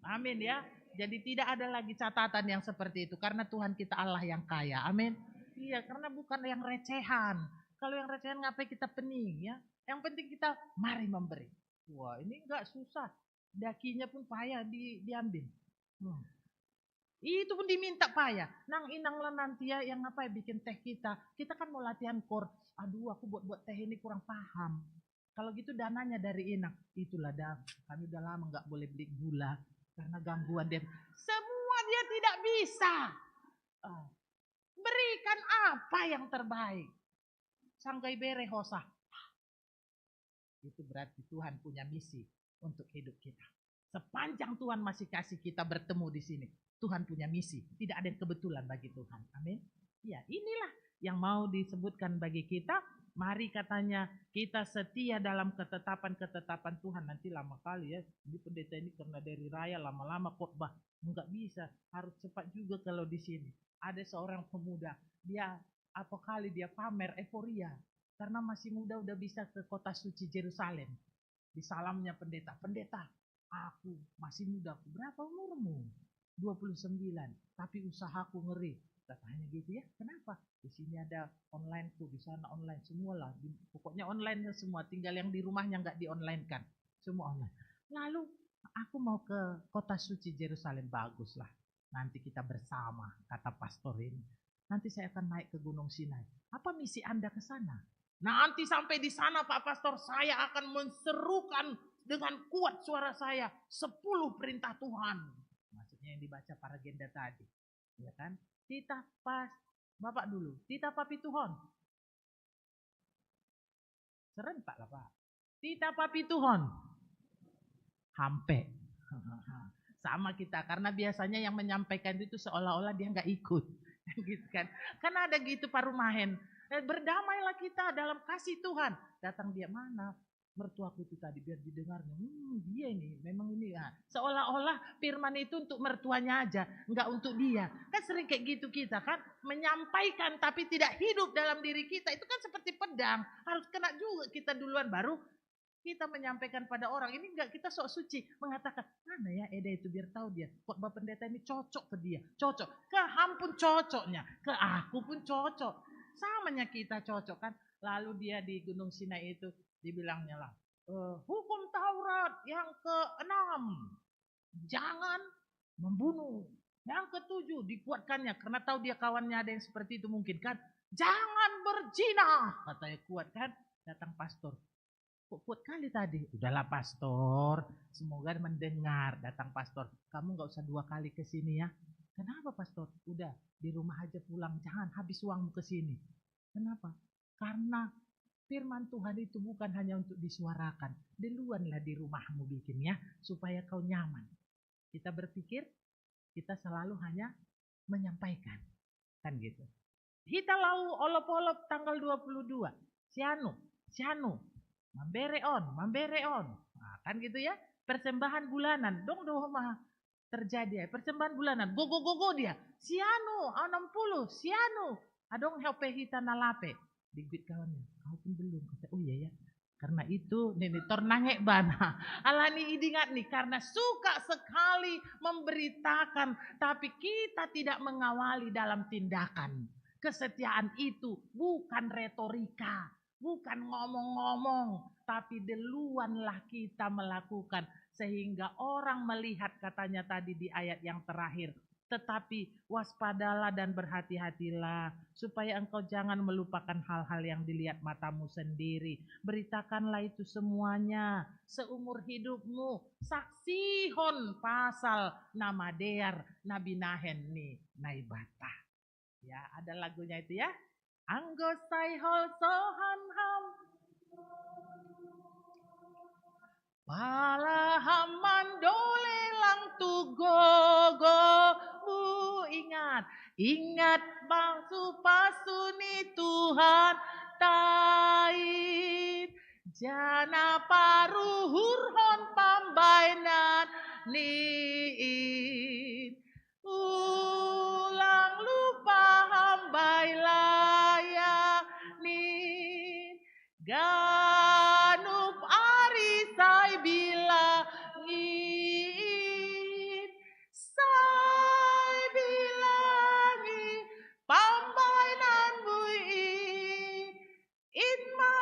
Amin ya. Jadi tidak ada lagi catatan yang seperti itu. Karena Tuhan kita Allah yang kaya. Amin. Iya karena bukan yang recehan. Kalau yang recehan ngapain kita pening ya. Yang penting kita mari memberi. Wah ini enggak susah. Dakinya pun payah diambil. Itu pun diminta payah. Nang inang lah nanti ya yang apa bikin teh kita. Kita kan mau latihan kor. Aduh aku buat teh ini kurang paham. Kalau gitu dananya dari inang. Itulah dah. Kami udah lama gak boleh beli gula. Karena gangguan dia. Semua dia tidak bisa. Berikan apa yang terbaik. Sanggai bere hosah. Itu berarti Tuhan punya misi untuk hidup kita. Sepanjang Tuhan masih kasih kita bertemu di sini. Tuhan punya misi. Tidak ada yang kebetulan bagi Tuhan. Amin. Ya inilah yang mau disebutkan bagi kita. Mari katanya kita setia dalam ketetapan-ketetapan Tuhan. Nanti lama kali ya. Ini pendeta ini karena dari raya lama-lama khotbah. Enggak bisa. Harus cepat juga kalau di sini. Ada seorang pemuda. Dia apa kali dia pamer euforia. Karena masih muda udah bisa ke kota suci Yerusalem. Di salamnya pendeta. Pendeta. Aku masih muda. Berapa umurmu? 29. Tapi usahaku ngeri. Katanya gitu ya. Kenapa? Di sini ada online tuh, di sana online semua lah. Pokoknya online semua. Tinggal yang di rumahnya nggak di online kan. Semua online. Lalu aku mau ke kota suci Yerusalem. Bagus lah. Nanti kita bersama, kata pastor ini. Nanti saya akan naik ke Gunung Sinai. Apa misi Anda ke sana? Nanti sampai di sana Pak Pastor, saya akan menserukan dengan kuat suara saya 10 perintah Tuhan. Maksudnya yang dibaca para agenda tadi. Ya kan? Tita pas Bapak dulu. Tita papi Tuhan. Serentak lah Pak. Tita papi Tuhan. Hampe. Sama kita. Karena biasanya yang menyampaikan itu seolah-olah dia nggak ikut. Gitu kan. Karena ada gitu parumahen. Berdamailah kita dalam kasih Tuhan. Datang dia mana? Mertuaku itu tadi biar didengarnya. Dia ini memang ini ya. Seolah-olah firman itu untuk mertuanya aja, enggak untuk dia. Kan sering kayak gitu kita kan menyampaikan tapi tidak hidup dalam diri kita. Itu kan seperti pedang, harus kena juga kita duluan baru kita menyampaikan pada orang. Ini enggak kita sok suci mengatakan, mana ya Eda itu biar tahu dia. Khotbah pendeta ini cocok ke dia, cocok. Ke Ham pun cocoknya, ke aku pun cocok. Samanya kita cocok kan. Lalu dia di Gunung Sinai itu dibilangnya lah, hukum Taurat yang ke-6, jangan membunuh. Yang ke-7 dikuatkannya, karena tahu dia kawannya ada yang seperti itu mungkin kan. Jangan berzina, katanya kuat kan. Datang pastor, kok kuat kali tadi? Udahlah pastor, semoga mendengar. Datang pastor, kamu gak usah 2 kali ke sini ya. Kenapa pastor? Udah di rumah aja pulang, jangan habis uangmu ke sini. Kenapa? Karena firman Tuhan itu bukan hanya untuk disuarakan. Duluanlah di rumahmu bikin ya. Supaya kau nyaman. Kita berpikir kita selalu hanya menyampaikan. Kan gitu. Kita lau olop-olop tanggal 22. Sianu. Mambere on. Nah, kan gitu ya. Persembahan bulanan. Dong mah terjadi ya. Persembahan bulanan. Go dia. Sianu 60. Sianu. Adong helpe hita nalape. Digit kawannya, kau pun belum. Kata, oh iya ya. Karena itu, nenek tornangek bana. Alani idingat nih, karena suka sekali memberitakan. Tapi kita tidak mengawali dalam tindakan. Kesetiaan itu bukan retorika. Bukan ngomong-ngomong. Tapi duluanlah kita melakukan. Sehingga orang melihat katanya tadi di ayat yang terakhir. Tetapi waspadalah dan berhati-hatilah supaya engkau jangan melupakan hal-hal yang dilihat matamu sendiri. Beritakanlah itu semuanya seumur hidupmu. Saksihon pasal nama dear Nabi Nahen nih naibata. Ya, ada lagunya itu ya. Anggo sai hol sohan ham. Palaham mandole lang tu go bu ingat. Ingat bangsu pasuni Tuhan tait. Jana paruhur hon pambainan niin. Ulang lupa hambai layanin. Ganup ari sai bilangin. Sai bilangin pambainan buin. Inma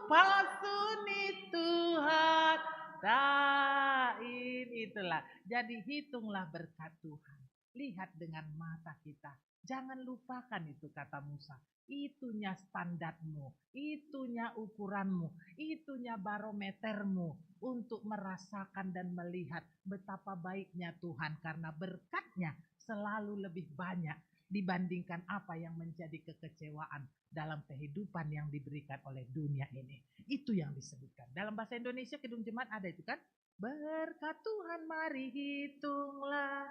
pasuni Tuhan tain. Itulah. Jadi hitunglah berkat Tuhan. Lihat dengan mata kita. Jangan lupakan itu kata Musa. Itunya standarmu. Itunya ukuranmu. Itunya barometermu. Untuk merasakan dan melihat betapa baiknya Tuhan. Karena berkatnya selalu lebih banyak dibandingkan apa yang menjadi kekecewaan dalam kehidupan yang diberikan oleh dunia ini. Itu yang disebutkan. Dalam bahasa Indonesia Kidung Jemaat ada itu kan. Berkat Tuhan mari hitunglah,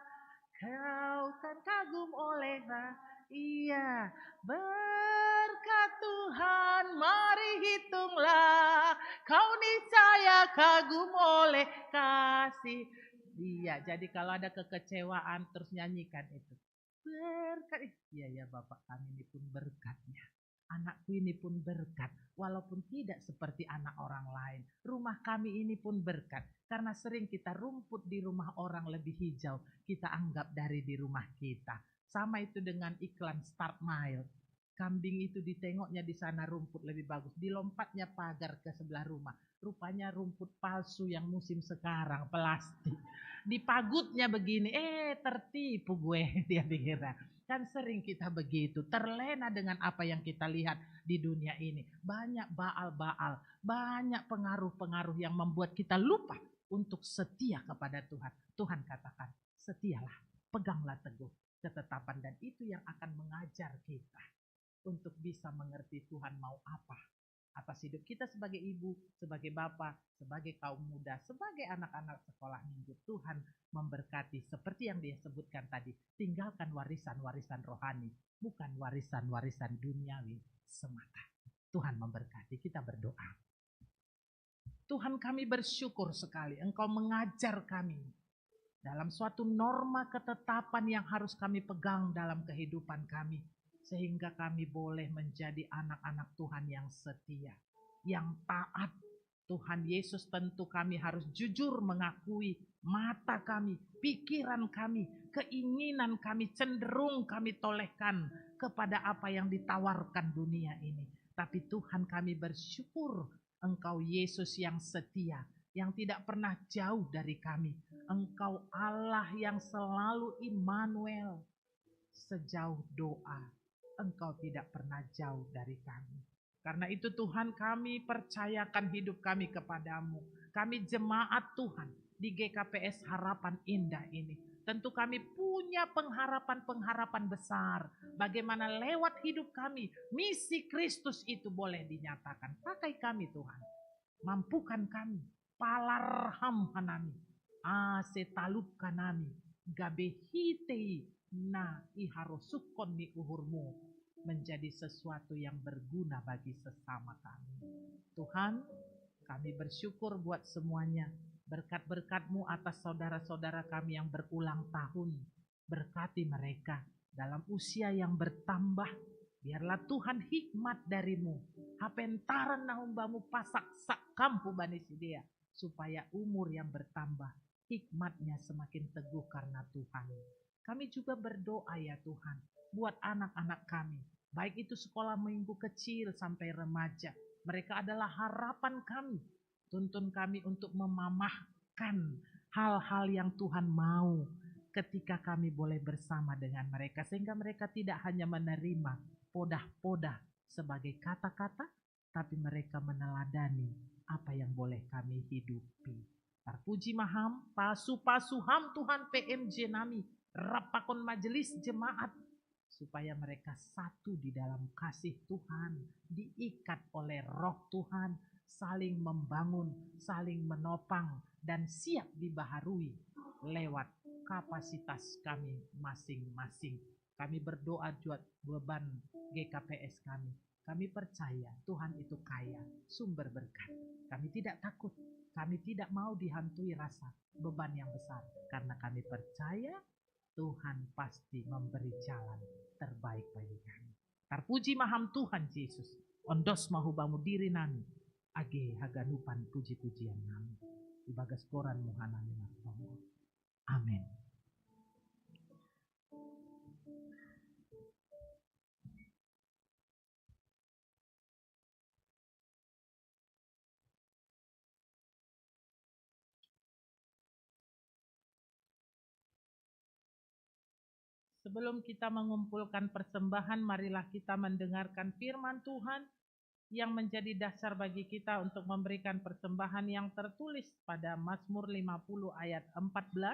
kau kan kagum olehnya. Iya, berkat Tuhan mari hitunglah, kau niscaya kagum oleh kasih. Iya, jadi kalau ada kekecewaan terus nyanyikan itu. Berkat, iya ya Bapak kami ini pun berkatnya. Anakku ini pun berkat, walaupun tidak seperti anak orang lain. Rumah kami ini pun berkat, karena sering kita rumput di rumah orang lebih hijau, kita anggap dari di rumah kita. Sama itu dengan iklan Start Mile. Kambing itu ditengoknya di sana rumput lebih bagus, dilompatnya pagar ke sebelah rumah. Rupanya rumput palsu yang musim sekarang, plastik. Dipagutnya begini, tertipu gue, dia pikirnya. Kan sering kita begitu, terlena dengan apa yang kita lihat di dunia ini. Banyak baal-baal, banyak pengaruh-pengaruh yang membuat kita lupa untuk setia kepada Tuhan. Tuhan katakan, setialah, peganglah teguh ketetapan, dan itu yang akan mengajar kita untuk bisa mengerti Tuhan mau apa atas hidup kita sebagai ibu, sebagai bapak, sebagai kaum muda, sebagai anak-anak sekolah minggu. Tuhan memberkati seperti yang dia sebutkan tadi. Tinggalkan warisan-warisan rohani, bukan warisan-warisan duniawi semata. Tuhan memberkati. Kita berdoa. Tuhan, kami bersyukur sekali Engkau mengajar kami dalam suatu norma ketetapan yang harus kami pegang dalam kehidupan kami. Sehingga kami boleh menjadi anak-anak Tuhan yang setia, yang taat. Tuhan Yesus, tentu kami harus jujur mengakui mata kami, pikiran kami, keinginan kami, cenderung kami tolehkan kepada apa yang ditawarkan dunia ini. Tapi Tuhan, kami bersyukur Engkau Yesus yang setia, yang tidak pernah jauh dari kami. Engkau Allah yang selalu Immanuel. Sejauh doa, Engkau tidak pernah jauh dari kami. Karena itu Tuhan, kami percayakan hidup kami kepadamu. Kami jemaat Tuhan di GKPS Harapan Indah ini. Tentu kami punya pengharapan-pengharapan besar. Bagaimana lewat hidup kami, misi Kristus itu boleh dinyatakan. Pakai kami Tuhan. Mampukan kami. Palarham hanami. Asetaluk kanami. Gabehitei. Na iharosukon ni uhurmu. Menjadi sesuatu yang berguna bagi sesama kami. Tuhan, kami bersyukur buat semuanya. Berkat-berkat-Mu atas saudara-saudara kami yang berulang tahun. Berkati mereka dalam usia yang bertambah. Biarlah Tuhan hikmat dari-Mu. Hapentaran nahumbamu pasak sak kampu bani sidea. Supaya umur yang bertambah, hikmatnya semakin teguh karena Tuhan. Kami juga berdoa ya Tuhan, buat anak-anak kami, baik itu sekolah minggu kecil sampai remaja. Mereka adalah harapan kami. Tuntun kami untuk memamahkan hal-hal yang Tuhan mau ketika kami boleh bersama dengan mereka. Sehingga mereka tidak hanya menerima podah-podah sebagai kata-kata, tapi mereka meneladani apa yang boleh kami hidupi. Terpuji maham, pasu-pasu ham Tuhan PMJ nami, rapakon majelis jemaat, supaya mereka satu di dalam kasih Tuhan, diikat oleh Roh Tuhan, saling membangun, saling menopang, dan siap dibaharui lewat kapasitas kami masing-masing. Kami berdoa buat beban GKPS kami. Kami percaya Tuhan itu kaya, sumber berkat. Kami tidak takut, kami tidak mau dihantui rasa beban yang besar. Karena kami percaya Tuhan pasti memberi jalan terbaik bagi kami. Terpuji maham Tuhan Yesus. Ondos mahubamu diri nami. Age haganupan puji-pujian nami. Ibagas koran muhanami martongo. Amin. Sebelum kita mengumpulkan persembahan, marilah kita mendengarkan firman Tuhan yang menjadi dasar bagi kita untuk memberikan persembahan yang tertulis pada Mazmur 50 ayat 14.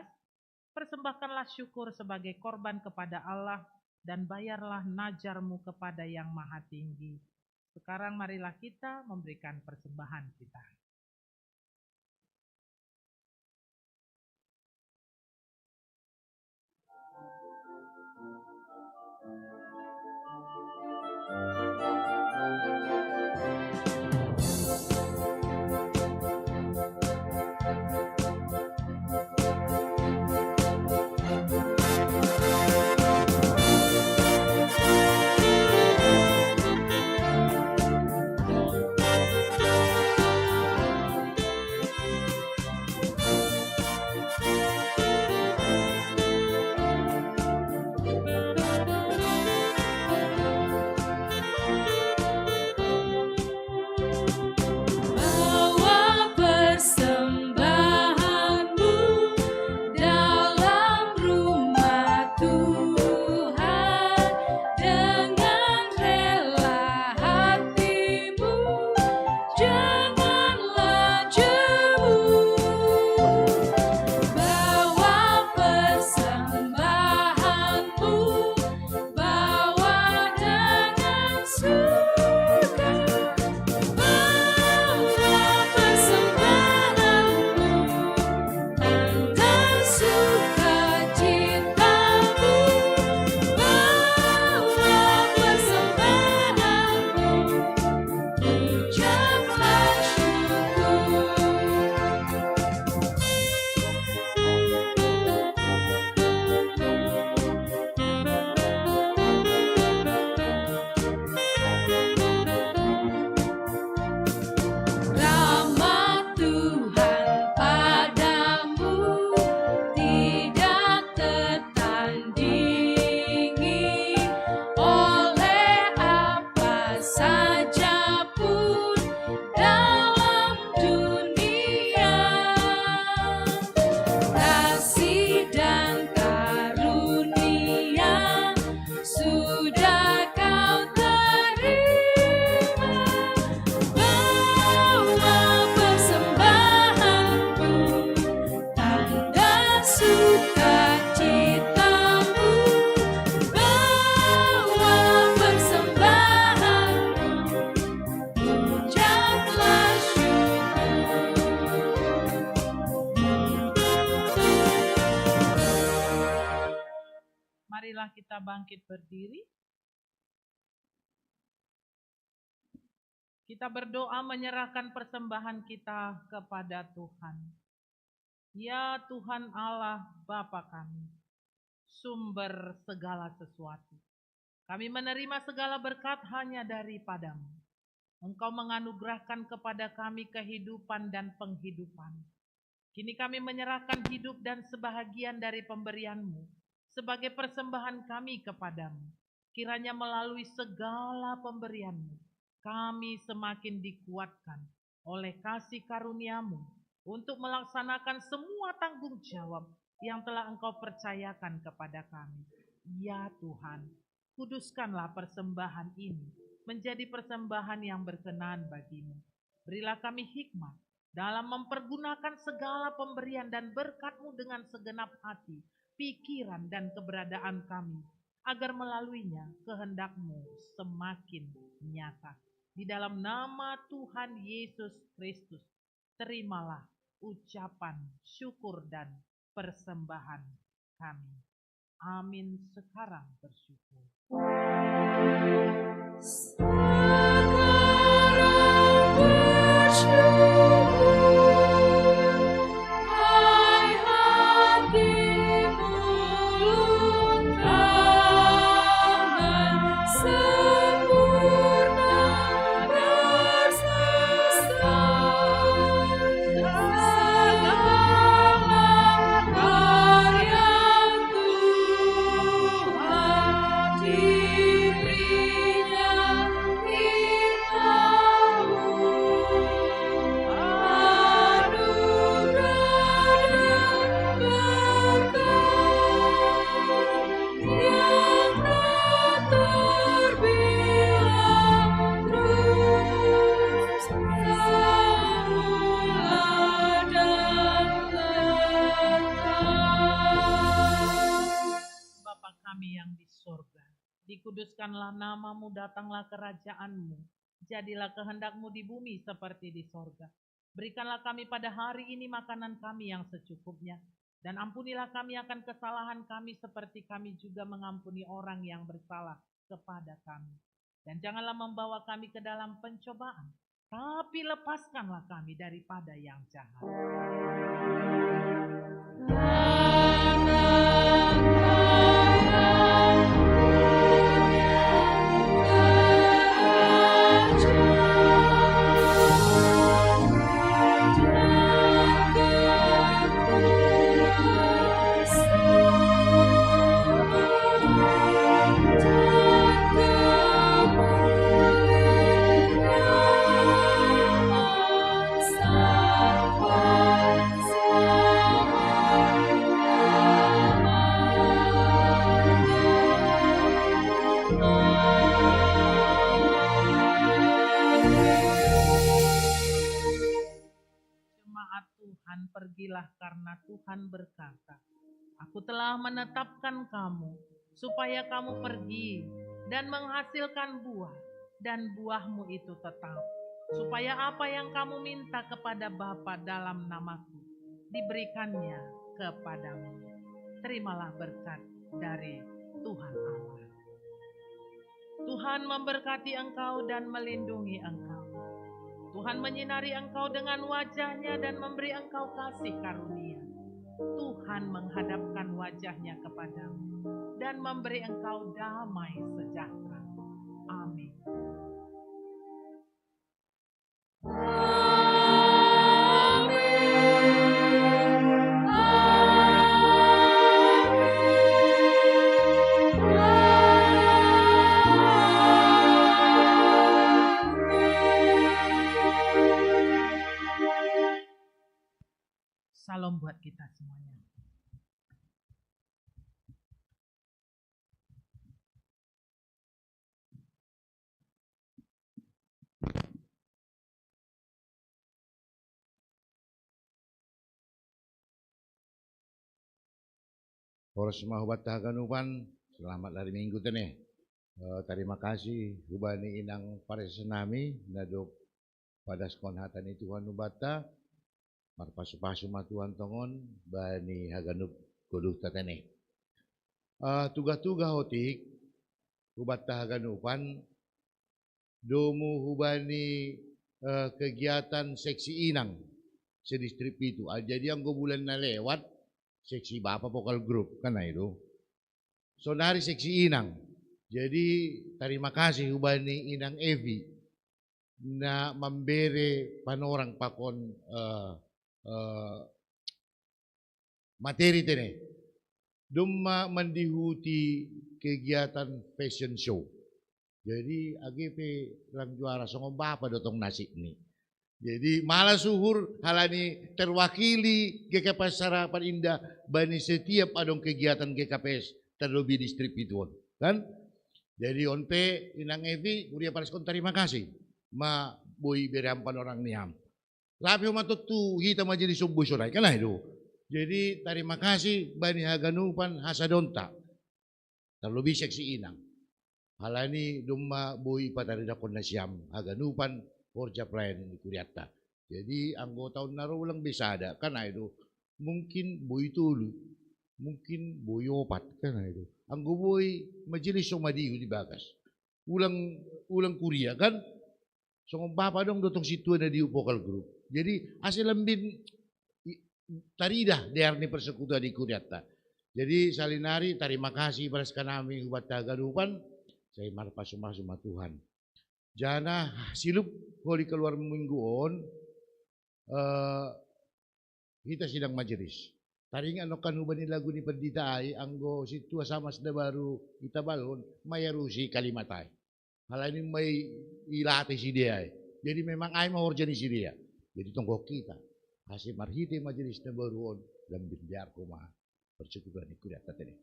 Persembahkanlah syukur sebagai korban kepada Allah dan bayarlah najarmu kepada Yang Maha Tinggi. Sekarang marilah kita memberikan persembahan kita. Bawa persembahanmu dalam rumah Tuhan dengan rela hatimu, janganlah jemu. Bawa persembahanmu, bawa dengan suka. Bawa persembahanmu, tanda sukacitamu. Bawa persembahanmu, ucaplah syukur. Rahmat Tuhan padamu tidak tertandingi oleh apa saja pun dalam dunia. Kasih dan karunia sudah kau terima. Bawa persembahanmu, tanda sukacitamu. Bawa persembahanmu, ucaplah syukur. Marilah kita bangkit berdiri. Kita berdoa menyerahkan persembahan kita kepada Tuhan. Ya Tuhan Allah Bapa kami, sumber segala sesuatu. Kami menerima segala berkat hanya daripadamu. Engkau menganugerahkan kepada kami kehidupan dan penghidupan. Kini kami menyerahkan hidup dan sebahagian dari pemberian-Mu sebagai persembahan kami kepadamu. Kiranya melalui segala pemberian-Mu, kami semakin dikuatkan oleh kasih karunia-Mu untuk melaksanakan semua tanggung jawab yang telah Engkau percayakan kepada kami. Ya Tuhan, kuduskanlah persembahan ini menjadi persembahan yang berkenan bagi-Mu. Berilah kami hikmat dalam mempergunakan segala pemberian dan berkat-Mu dengan segenap hati, pikiran, dan keberadaan kami. agar melaluinya kehendak-Mu semakin nyata. Di dalam nama Tuhan Yesus Kristus, terimalah ucapan syukur dan persembahan kami. Amin. Sekarang bersyukur. Dikuduskanlah nama-Mu, datanglah kerajaan-Mu, jadilah kehendak-Mu di bumi seperti di sorga. Berikanlah kami pada hari ini makanan kami yang secukupnya, dan ampunilah kami akan kesalahan kami seperti kami juga mengampuni orang yang bersalah kepada kami. Dan janganlah membawa kami ke dalam pencobaan, tapi lepaskanlah kami daripada yang jahat. Pergilah karena Tuhan berkata, Aku telah menetapkan kamu supaya kamu pergi dan menghasilkan buah, dan buahmu itu tetap, supaya apa yang kamu minta kepada Bapa dalam namaku diberikannya kepadamu. Terimalah berkat dari Tuhan Allah. Tuhan memberkati engkau dan melindungi engkau. Tuhan menyinari engkau dengan wajah-Nya dan memberi engkau kasih karunia. Tuhan menghadapkan wajah-Nya kepadamu dan memberi engkau damai sejahtera. Amin. Salam buat kita semuanya. Poros mahubat haganupan, selamat hari Minggu tene. Terima kasih hubani inang paresenami nadok pada sekonhatan itu Tuhan ubata. Marpasu-pasu matuan tongon bani haganup koduh tatene. Tugas-tugas hotik hubat haganupan domu hubani kegiatan seksi inang sedistrip itu. Jadi yang bulan na lewat seksi Bapak Vokal Group kan itu. So dari seksi inang. Jadi terima kasih hubani inang Evi na memberi panorang pakon materi tene. Duma mendihuti kegiatan fashion show. Jadi AGP lang juara songong Bapak dotong nasi ini. Jadi malah suhur halani terwakili GKPS Harapan Indah bani setiap adong kegiatan GKPS terlebih di strip itu kan. Jadi onpe inang Evi uria paraskon terima kasih ma boy berampan orang niam. Lapi umatot tu kita majelis subuh sore kan itu. Jadi terima kasih bani haganupan hasadonta. terlebih seksi inang. Halani dumma bui patarida kon nasyam aganupan porja pelayan di Kuriatta. Jadi anggota naro ulang bisa ada kan itu mungkin bui tulu, mungkin bui opat kan itu. Anggo bui majelis somadiu di bagas. Ulang kuria kan. So bapak dong dotong situ ada di vokal group. Jadi asal lembin tarida diarni persekutuan di Kuriatta. Jadi salinari terima kasih beras kanami ubat tagadupan. Saya marpasumah suma Tuhan. Jana silup holi keluar minggu on. Kita sidang majelis. Taringan no kanubani lagu ni penditai anggo situa sama sudah baru kita balon mayarusi kalimatai. Hal ini may ilatih si dia. Jadi memang ay mahorjani si dia. Jadi tunggu kita. Hasil marhiti majelis na baruon lambing biar kuma persekutuan di Kuriatta tadi.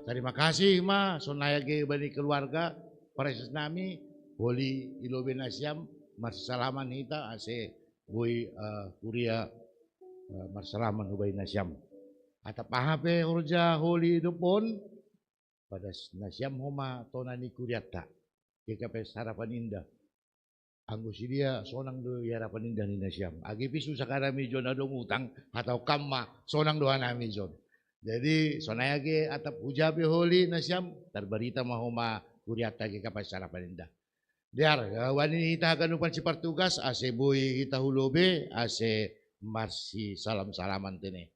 Terima kasih ma sonayage bani keluarga pareses nami holi ilobe nasyam marsalaman hita ase boy kuria marsalaman ubay nasyam. Atap ahape horja holi dupon pada nasyam homa tonani Kuriatta GKPS Harapan Indah anggo si dia sonang do harapan indah ni nasyam agi pisu sakarami jon adong utang atau kamma sonang do hanami jon jadi sonayage atap hujabe holi nasyam terberita mahoma Kuriatta GKPS Harapan Indah diar wani hita ganupan si partugas ase boy hita hulobe ase marsi salam salaman tene.